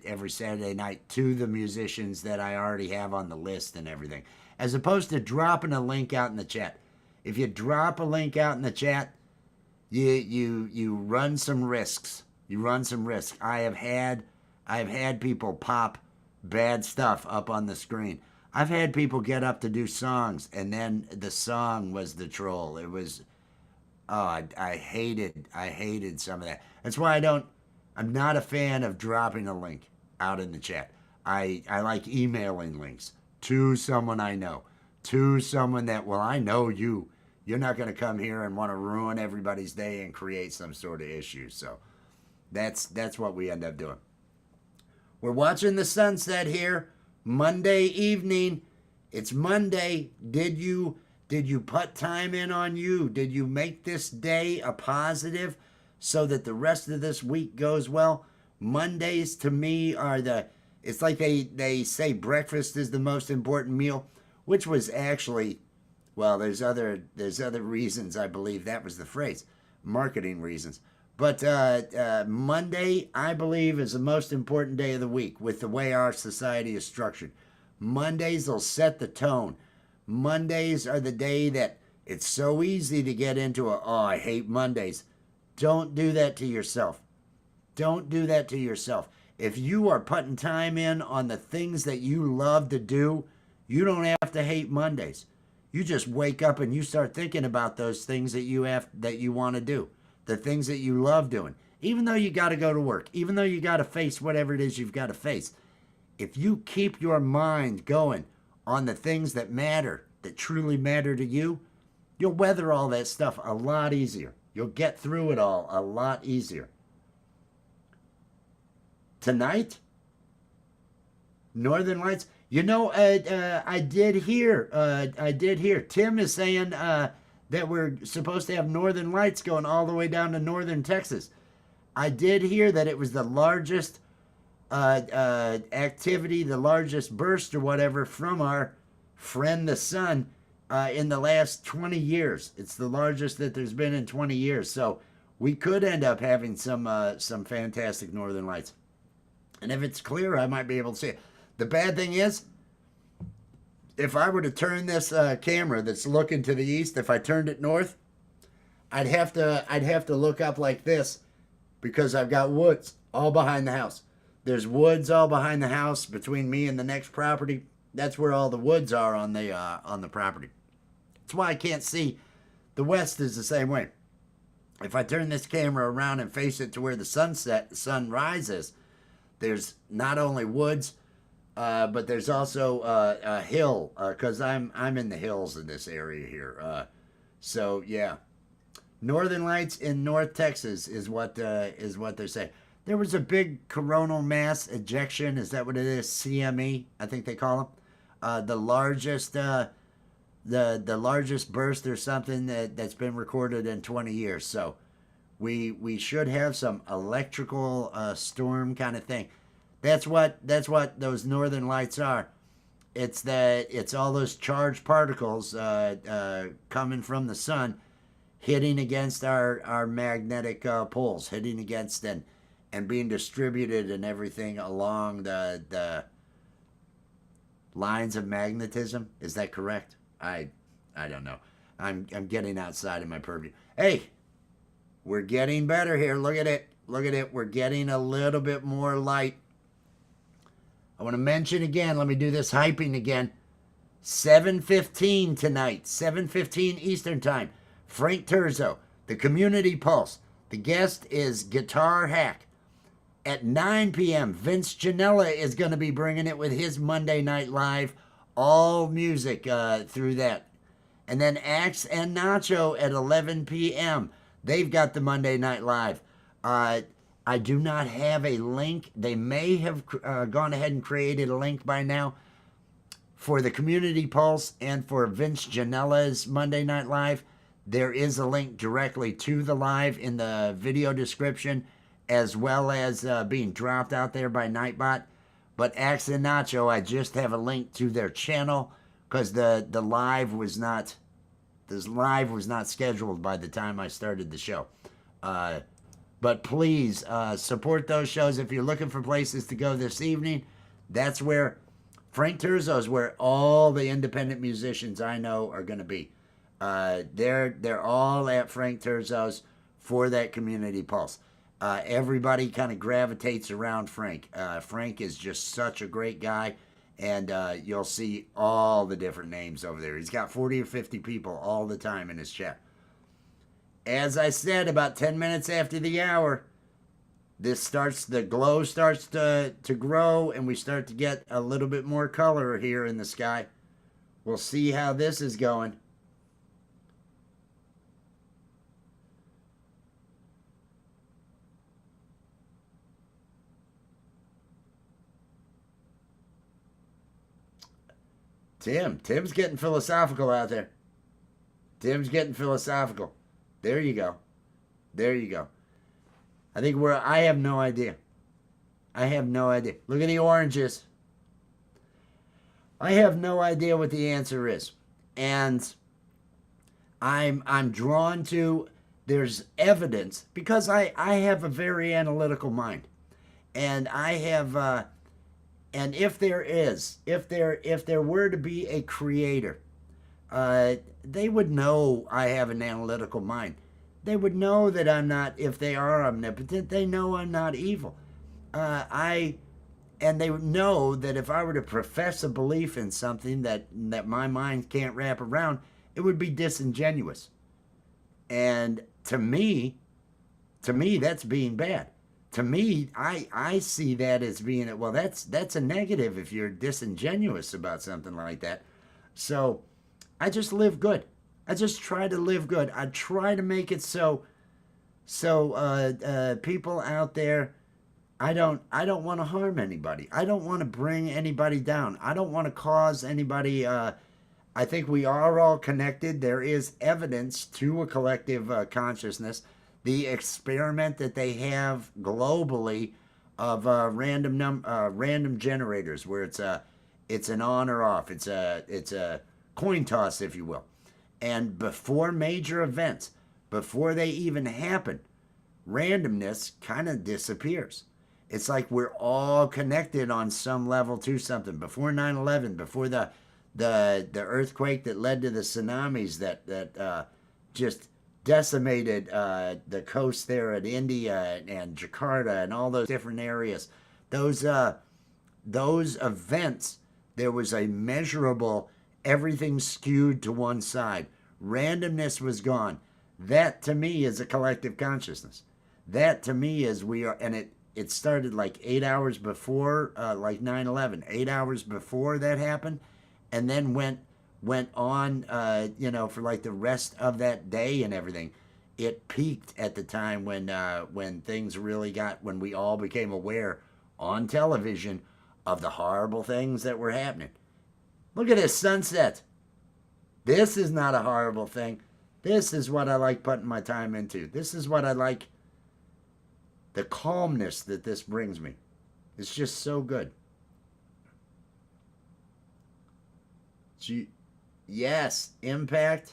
every Saturday night to the musicians that I already have on the list and everything, as opposed to dropping a link out in the chat. If you drop a link out in the chat, you run some risks. You run some risks. I've had people pop bad stuff up on the screen. I've had people get up to do songs, and then the song was the troll. It was, oh, I hated some of that. That's why I'm not a fan of dropping a link out in the chat. I like emailing links to someone I know, to someone that, well, I know you. You're not going to come here and want to ruin everybody's day and create some sort of issue. So that's what we end up doing. We're watching the sunset here. Monday evening. It's Monday. Did you put time in on you? Did you make this day a positive so that the rest of this week goes well? Mondays to me are it's like they say breakfast is the most important meal, which was actually, well, there's other reasons I believe that was the phrase, marketing reasons. But Monday, I believe, is the most important day of the week with the way our society is structured. Mondays will set the tone. Mondays are the day that it's so easy to get into I hate Mondays. Don't do that to yourself. Don't do that to yourself. If you are putting time in on the things that you love to do, you don't have to hate Mondays. You just wake up and you start thinking about those things that you want to do. The things that you love doing, even though you got to go to work, even though you got to face whatever it is you've got to face. If you keep your mind going on the things that matter, that truly matter to you, you'll weather all that stuff a lot easier. You'll get through it all a lot easier. Tonight, Northern Lights. You know, I did hear. Tim is saying that we're supposed to have Northern Lights going all the way down to northern Texas. I did hear that it was the largest activity, the largest burst or whatever from our friend the sun in the last 20 years. It's the largest that there's been in 20 years. So we could end up having some fantastic Northern Lights. And if it's clear, I might be able to see it. The bad thing is, if I were to turn this camera that's looking to the east, if I turned it north, I'd have to look up like this because I've got woods all behind the house. There's woods all behind the house between me and the next property. That's where all the woods are on the property. That's why I can't see. The west is the same way. If I turn this camera around and face it to where the sun rises, there's not only woods, but there's also a hill, because I'm in the hills in this area here. So yeah, Northern Lights in North Texas is what they're saying. There was a big coronal mass ejection. Is that what it is? CME, I think they call them. The largest burst or something that's been recorded in 20 years. So we should have some electrical storm kind of thing. That's what those Northern Lights are. it's all those charged particles coming from the sun hitting against our magnetic poles, hitting against and being distributed and everything along the lines of magnetism. Is that correct? I don't know. I'm getting outside of my purview. Hey, we're getting better here. Look at it. Look at it. We're getting a little bit more light. I want to mention again, let me do this hyping again. 7:15 tonight, 7:15 Eastern Time. Frank Terzo, the Community Pulse. The guest is Guitar Hack. At 9 p.m., Vince Janella is going to be bringing it with his Monday Night Live. All music through that. And then Axe and Nacho at 11 p.m. They've got the Monday Night Live. I do not have a link. They may have gone ahead and created a link by now for the Community Pulse and for Vince Janella's Monday Night Live. There is a link directly to the live in the video description, as well as being dropped out there by Nightbot. But Axe and Nacho, I just have a link to their channel because the live was not scheduled by the time I started the show. But please support those shows. If you're looking for places to go this evening, that's where Frank Terzo is, where all the independent musicians I know are going to be. They're all at Frank Terzo's for that Community Pulse. Everybody kind of gravitates around Frank. Frank is just such a great guy, and you'll see all the different names over there. He's got 40 or 50 people all the time in his chat. As I said, about 10 minutes after the hour, the glow starts to grow, and we start to get a little bit more color here in the sky. We'll see how this is going. Tim's getting philosophical out there. Tim's getting philosophical. There you go. There you go. I have no idea. I have no idea. Look at the oranges. I have no idea what the answer is. And I'm drawn to, there's evidence, because I have a very analytical mind. And I have and if there were to be a creator, they would know I have an analytical mind. They would know that I'm not, if they are omnipotent, they know I'm not evil. And they would know that if I were to profess a belief in something that my mind can't wrap around, it would be disingenuous. And to me, that's being bad. To me, I see that as being, well, that's a negative if you're disingenuous about something like that. So I just live good. I just try to live good. I try to make it so people out there, I don't want to harm anybody. I don't want to bring anybody down. I don't want to cause anybody. I think we are all connected. There is evidence to a collective consciousness. The experiment that they have globally of random generators, where it's an on or off. It's a coin toss, if you will. And before major events, before they even happen, randomness kind of disappears. It's like we're all connected on some level to something. Before 9/11, before the earthquake that led to the tsunamis that just decimated the coast there at India and Jakarta and all those different areas, those events, there was a measurable, everything skewed to one side. Randomness was gone. That to me is a collective consciousness. That to me is we are, and it started like 8 hours before, like 9/11, 8 hours before that happened, and then went on, for like the rest of that day and everything. It peaked at the time when things really when we all became aware on television of the horrible things that were happening. Look at this sunset. This is not a horrible thing. This is what I like putting my time into. This is what I like, the calmness that this brings me. It's just so good. Yes, impact.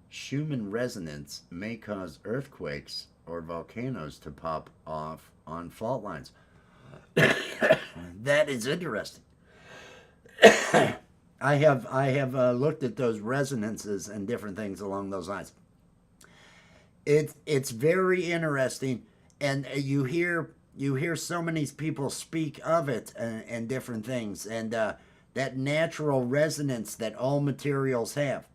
Schumann resonance may cause earthquakes or volcanoes to pop off on fault lines. That is interesting. I have looked at those resonances and different things along those lines. It's very interesting, and you hear so many people speak of it and different things, and that natural resonance that all materials have.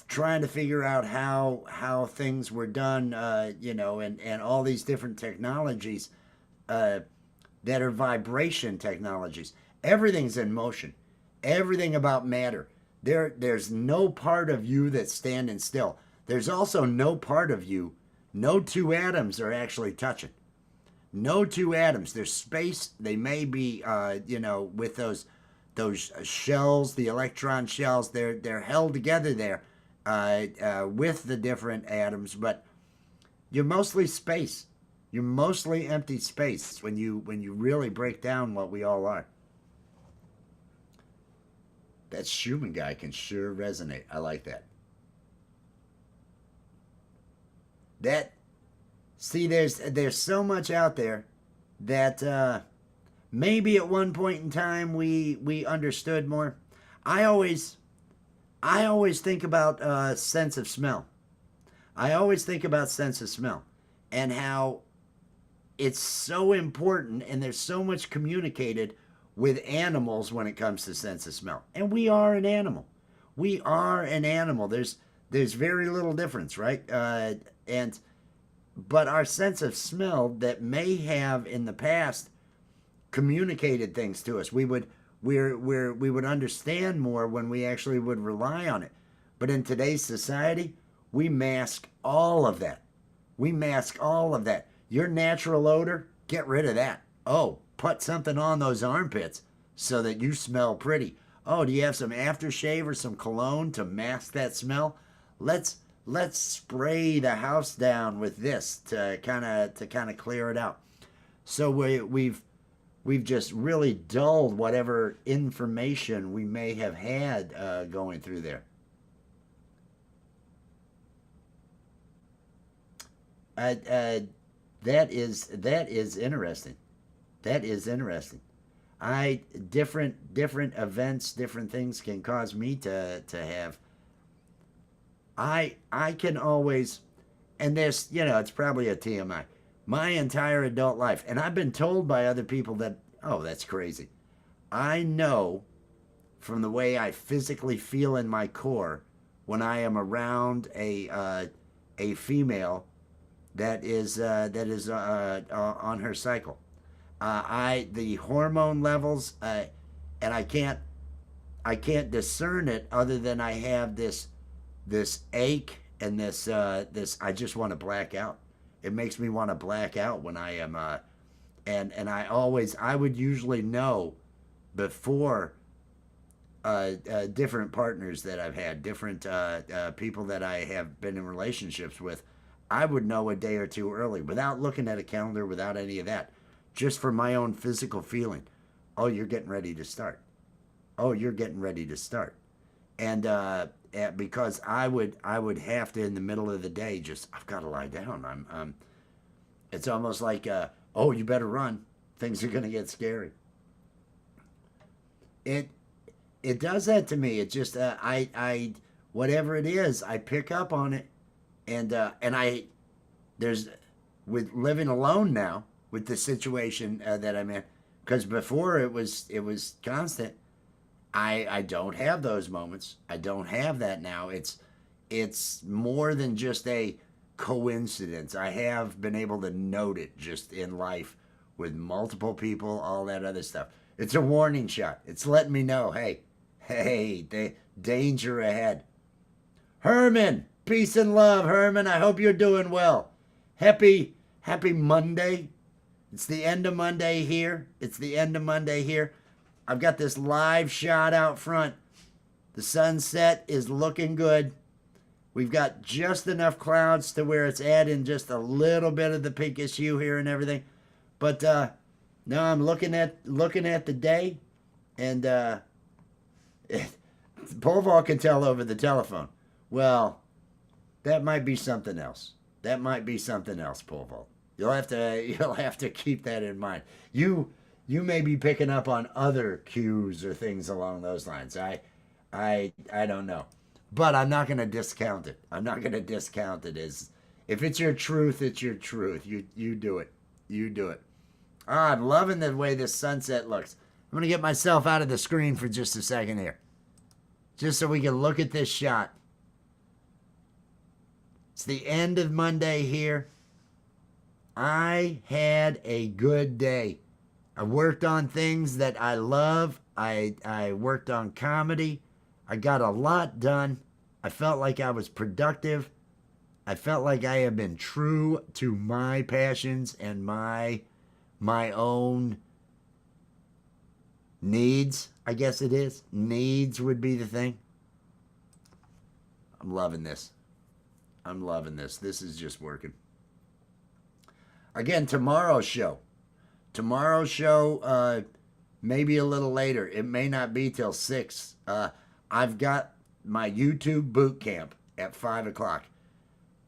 Trying to figure out how things were done, and all these different technologies that are vibration technologies. Everything's in motion. Everything about matter. There's no part of you that's standing still. There's also no part of you, no two atoms are actually touching. No two atoms. There's space. They may be, with those shells, the electron shells. They're held together there with the different atoms, but you're mostly space. You're mostly empty space when you really break down what we all are. That Schumann guy can sure resonate. I like that. There's so much out there that maybe at one point in time we understood more. I always think about sense of smell. I always think about sense of smell and how it's so important, and there's so much communicated with animals when it comes to sense of smell. And we are an animal. We are an animal. There's very little difference, right? But our sense of smell that may have in the past communicated things to us. We would understand more when we actually would rely on it. But in today's society, we mask all of that. We mask all of that. Your natural odor, get rid of that. Oh, put something on those armpits so that you smell pretty. Oh, do you have some aftershave or some cologne to mask that smell? Let's spray the house down with this to kind of clear it out. So we've just really dulled whatever information we may have had going through there. That is interesting. That is interesting. Different events, different things can cause me to have. I can always, and this, it's probably a TMI. My entire adult life, and I've been told by other people that, oh, that's crazy. I know from the way I physically feel in my core when I am around a female that is on her cycle. The hormone levels, and I can't discern it other than I have this ache and this I just want to black out. It makes me want to black out when I am and I would usually know before different partners that I've had, different people that I have been in relationships with. I would know a day or two early without looking at a calendar, without any of that, just for my own physical feeling. Oh, you're getting ready to start. Oh, you're getting ready to start. And because I would have to, in the middle of the day, I've got to lie down. It's almost like oh, you better run. Things are gonna get scary. It does that to me. It just I whatever it is, I pick up on it, and there's with living alone now with the situation that I'm in, because before it was constant. I don't have those moments. I don't have that now. It's more than just a coincidence. I have been able to note it just in life with multiple people, all that other stuff. It's a warning shot. It's letting me know, hey, danger ahead. Herman, peace and love, Herman. I hope you're doing well. Happy Monday. It's the end of Monday here. I've got this live shot out front. The sunset is looking good. We've got just enough clouds to where it's adding just a little bit of the pinkish hue here and everything. But No, I'm looking at the day, and Povall can tell over the telephone. Well, that might be something else. That might be something else, Povall. You'll have to keep that in mind. You may be picking up on other cues or things along those lines. I don't know, but I'm not going to discount it. I'm not going to discount it as if it's your truth. It's your truth. You do it. You do it. Oh, I'm loving the way this sunset looks. I'm going to get myself out of the screen for just a second here, just so we can look at this shot. It's the end of Monday here. I had a good day. I worked on things that I love. I worked on comedy. I got a lot done. I felt like I was productive. I felt like I have been true to my passions and my own needs. I guess it is. Needs would be the thing. I'm loving this. I'm loving this. This is just working. Again, tomorrow's show. Maybe a little later. It may not be till 6. I've got my YouTube boot camp at 5 o'clock.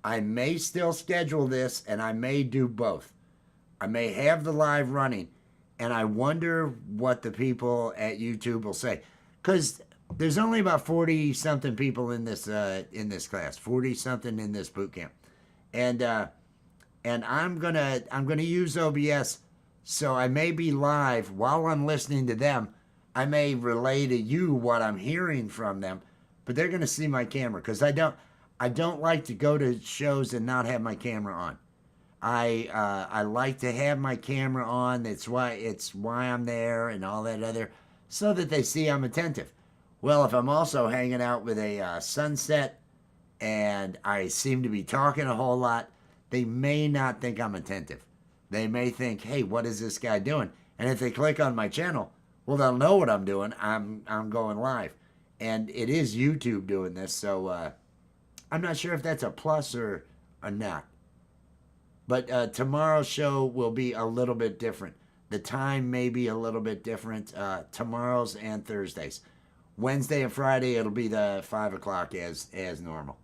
I may still schedule this, and I may do both. I may have the live running, and I wonder what the people at YouTube will say. Because there's only about 40-something people in this class, 40-something in this boot camp. And I'm gonna use OBS, so I may be live while I'm listening to them. I may relay to you what I'm hearing from them, but they're gonna see my camera because I don't like to go to shows and not have my camera on. I like to have my camera on. It's why I'm there and all that other, so that they see I'm attentive. Well, if I'm also hanging out with a sunset and I seem to be talking a whole lot, they may not think I'm attentive. They may think, hey, what is this guy doing? And if they click on my channel, well, they'll know what I'm doing. I'm going live. And it is YouTube doing this, so I'm not sure if that's a plus or not. But tomorrow's show will be a little bit different. The time may be a little bit different. Tomorrow's and Thursdays. Wednesday and Friday, it'll be the 5 o'clock as normal.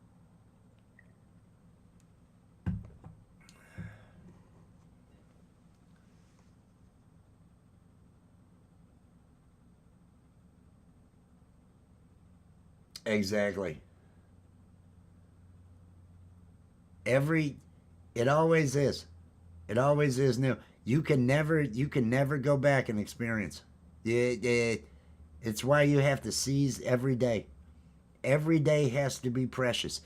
Exactly. It always is. It always is new. You can never go back and experience. It's why you have to seize every day. Every day has to be precious.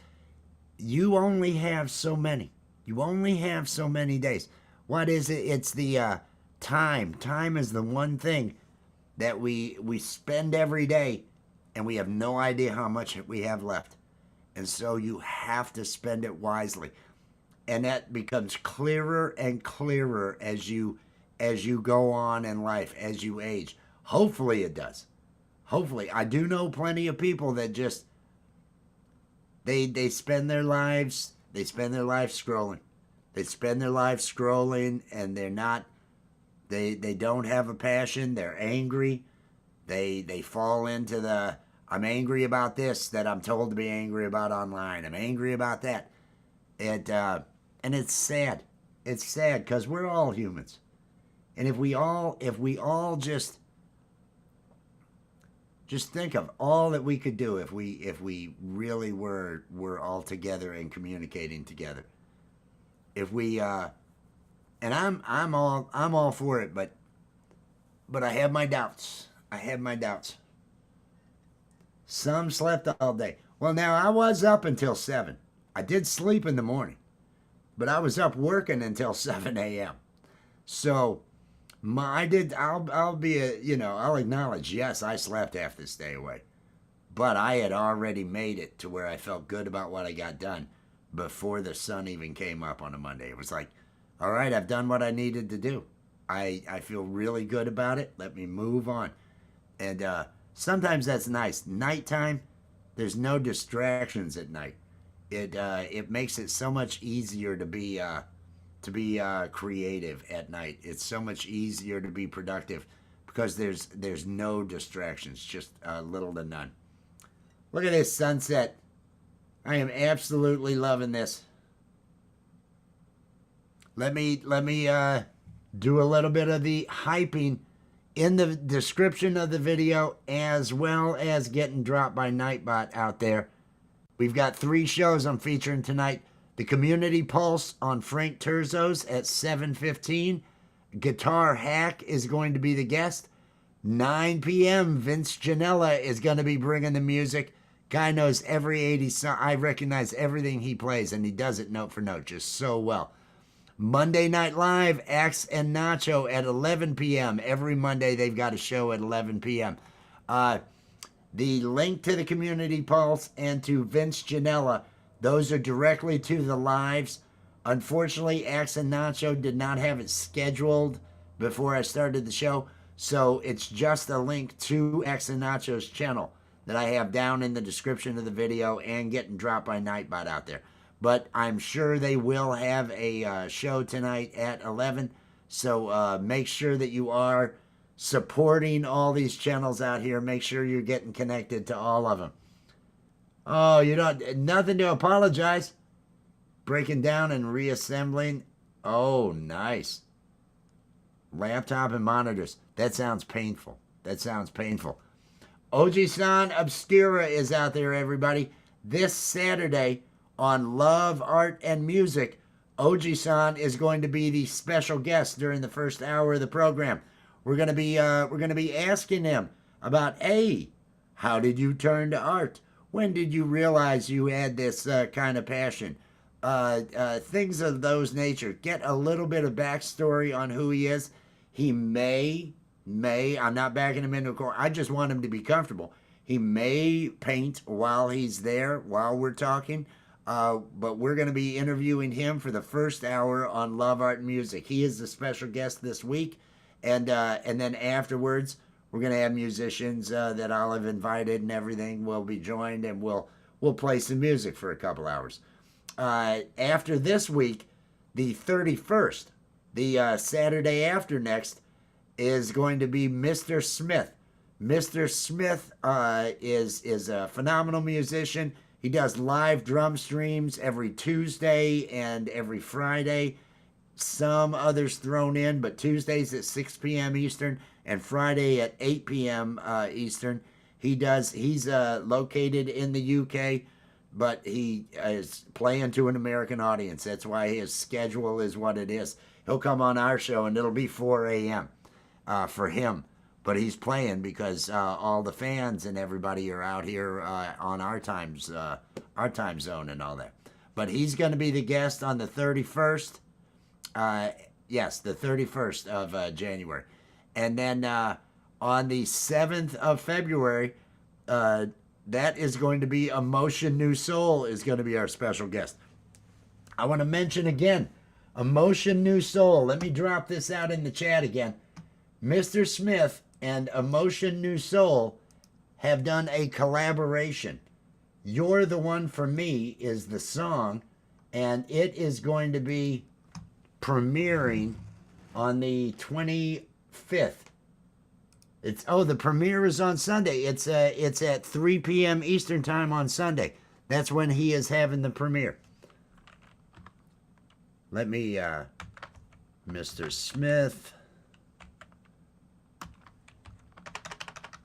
You only have so many. You only have so many days. What is it? It's the time. Time is the one thing that we spend every day, and we have no idea how much we have left. And so you have to spend it wisely. And that becomes clearer and clearer as you go on in life, as you age. Hopefully it does. Hopefully. I do know plenty of people that just they spend their lives scrolling. They spend their lives scrolling, and they don't have a passion. They're angry. They fall into the, I'm angry about this that I'm told to be angry about online. I'm angry about that. And it's sad. It's sad because we're all humans. And if we all just think of all that we could do if we really were all together and communicating together. If we and I'm all for it, but I have my doubts. I have my doubts. Some slept all day. Well, now I was up until 7. I did sleep in the morning, but I was up working until 7 a.m. So I'll acknowledge, yes, I slept half this day away, but I had already made it to where I felt good about what I got done before the sun even came up on a Monday. It was like, all right, I've done what I needed to do. I feel really good about it. Let me move on. And sometimes that's nice. Nighttime, there's no distractions at night. It makes it so much easier to be creative at night. It's so much easier to be productive because there's no distractions, just little to none. Look at this sunset. I am absolutely loving this. Let me do a little bit of the hyping in the description of the video, as well as getting dropped by Nightbot out there. We've got 3 shows I'm featuring tonight. The Community Pulse on Frank Terzo's at 7:15. Guitar Hack is going to be the guest. 9 p.m. Vince Janella is going to be bringing the music. Guy knows every 80s song. I recognize everything he plays, and he does it note for note just so well. Monday Night Live, Axe and Nacho at 11 p.m. Every Monday they've got a show at 11 p.m. The link to the Community Pulse and to Vince Janella, those are directly to the lives. Unfortunately, Axe and Nacho did not have it scheduled before I started the show, so it's just a link to Axe and Nacho's channel that I have down in the description of the video and getting dropped by Nightbot out there. But I'm sure they will have a show tonight at 11, so make sure that you are supporting all these channels out here. Make sure you're getting connected to all of them. Oh, you don't, nothing to apologize. Breaking down and reassembling. Oh, nice. Laptop and monitors. That sounds painful. That sounds painful. Oji-san Obscura is out there, everybody. This Saturday on Love, Art, and Music, Oji-san is going to be the special guest during the first hour of the program. We're gonna be asking him about, hey, how did you turn to art? When did you realize you had this kind of passion? Things of those nature. Get a little bit of backstory on who he is. He may, I'm not backing him into a corner. I just want him to be comfortable. He may paint while he's there, while we're talking. But we're going to be interviewing him for the first hour on Love, Art, and Music. He is the special guest this week. And then afterwards, we're going to have musicians that I'll have invited and everything will be joined, and we'll play some music for a couple hours. After this week, the 31st, the Saturday after next, is going to be Mr. Smith. Mr. Smith is a phenomenal musician. He does live drum streams every Tuesday and every Friday. Some others thrown in, but Tuesdays at 6 p.m. Eastern and Friday at 8 p.m. Eastern. He's located in the UK, but he is playing to an American audience. That's why his schedule is what it is. He'll come on our show and it'll be 4 a.m. For him. But he's playing because all the fans and everybody are out here on our time zone and all that. But he's going to be the guest on the 31st. Yes, the 31st of January. And then on the 7th of February, that is going to be Emotion New Soul is going to be our special guest. I want to mention again, Emotion New Soul. Let me drop this out in the chat again. Mr. Smith and Emotion New Soul have done a collaboration. You're the One for Me is the song, and it is going to be premiering on the 25th. The premiere is on Sunday. It's at 3 p.m. Eastern time on Sunday. That's when he is having the premiere. Let me, Mr. Smith.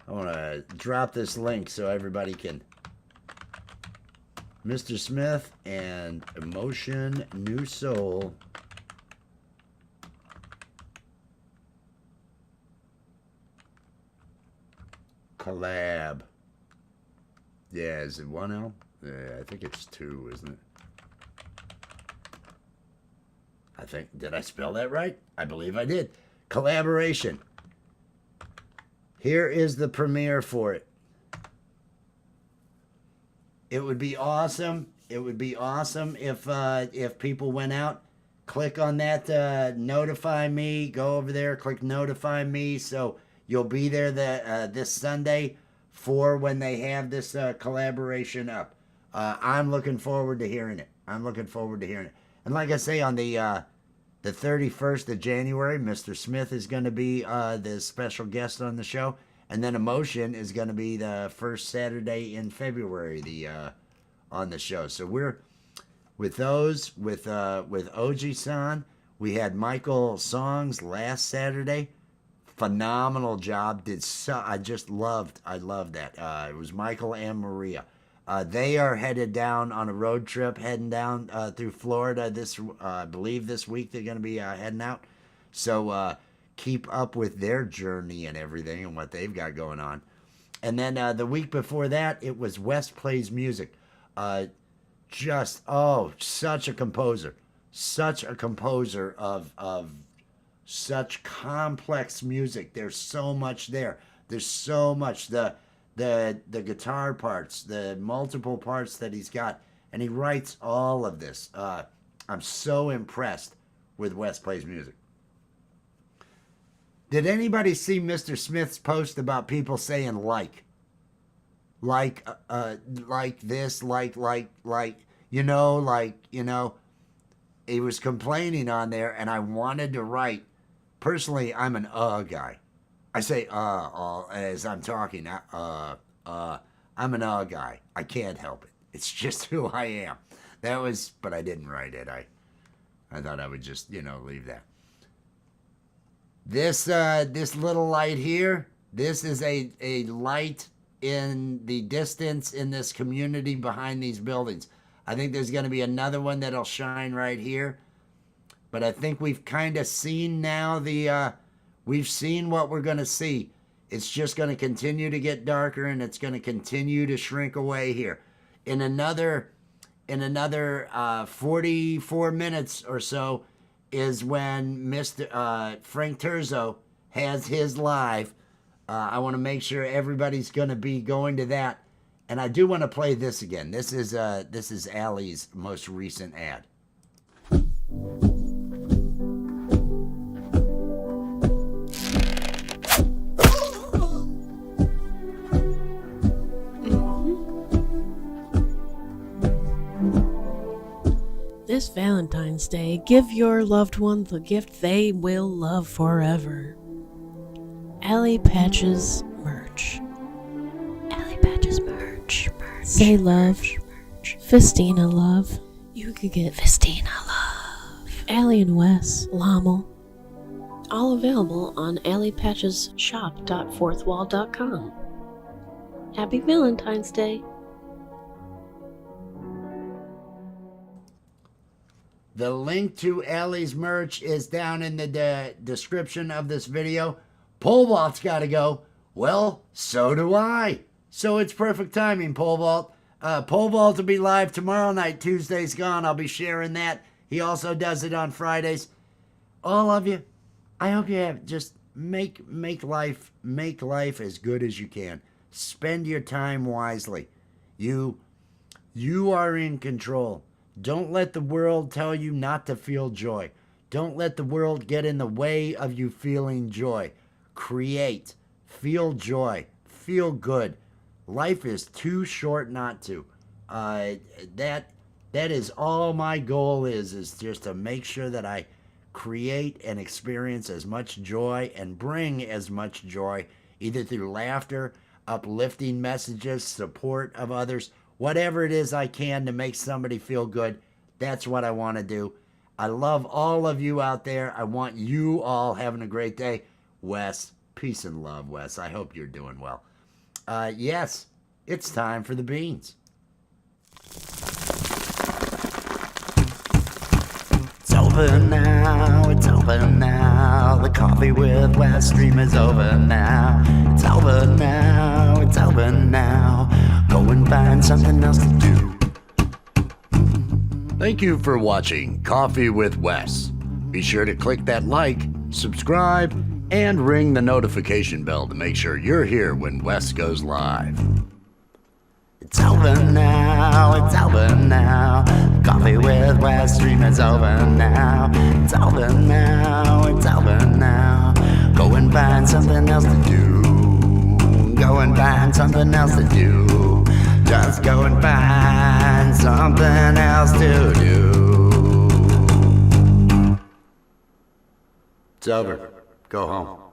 I want to drop this link so everybody can. Mr. Smith and Emotion New Soul. Collab. Yeah, is it 1 L? Yeah, I think it's 2, isn't it? Did I spell that right? I believe I did. Collaboration. Here is the premiere for it. It would be awesome. It would be awesome if people went out, click on that notify me, go over there, click notify me, so you'll be there this Sunday for when they have this collaboration up. I'm looking forward to hearing it. I'm looking forward to hearing it. And like I say, on the The 31st of January, Mr. Smith is going to be the special guest on the show. And then Emotion is going to be the first Saturday in February on the show. So we're with those, with Oji-san. We had Michael Songs last Saturday. Phenomenal job. I loved that. It was Michael and Maria. They are headed down on a road trip, heading down through Florida. I believe this week they're going to be heading out. So keep up with their journey and everything and what they've got going on. And then the week before that, it was West Plays Music. Such a composer. Such a composer of such complex music. There's so much there. There's so much. The guitar parts, the multiple parts that he's got, and he writes all of this. I'm so impressed with West Plays Music. Did anybody see Mr. Smith's post about people saying like this, he was complaining on there, and I wanted to write. Personally, I'm an guy. I say as I'm talking. I'm an guy. I can't help it. It's just who I am. But I didn't write it. I thought I would just, leave that. This little light here, this is a light in the distance in this community behind these buildings. I think there's going to be another one that'll shine right here. But I think we've kind of seen now we've seen what we're going to see. It's just going to continue to get darker, and it's going to continue to shrink away here. In another 44 minutes or so is when Mr. Frank Terzo has his live. I want to make sure everybody's going to be going to that. And I do want to play this again. This is Allie's most recent ad. This Valentine's Day, give your loved one the gift they will love forever. Allie Patches merch. Allie Patches merch. Say love. Festina love. You could get Festina love. Allie and Wes, Lommel. All available on alliepatchesshop.fourthwall.com. Happy Valentine's Day. The link to Allie's merch is down in the description of this video. Pole vault's got to go. Well, so do I. So it's perfect timing, Pole vault. Pole vault will be live tomorrow night. Tuesday's gone. I'll be sharing that. He also does it on Fridays. All of you, I hope you have just make life as good as you can. Spend your time wisely. You are in control. Don't let the world tell you not to feel joy. Don't let the world get in the way of you feeling joy. Create. Feel joy. Feel good. Life is too short not to. That is all my goal is just to make sure that I create and experience as much joy and bring as much joy, either through laughter, uplifting messages, support of others, whatever it is I can to make somebody feel good. That's what I want to do. I love all of you out there. I want you all having a great day. Wes, peace and love, Wes. I hope you're doing well. Yes, it's time for the beans. It's over now, it's over now. The Coffee with Wes stream is over now. It's over now, it's over now. Go and find something else to do. Thank you for watching Coffee with Wes. Be sure to click that like, subscribe, and ring the notification bell to make sure you're here when Wes goes live. It's over now, it's over now. Coffee with Wes stream is over now. It's over now, it's over now. Go and find something else to do. Go and find something else to do. Just go and find something else to do. It's over. Go home.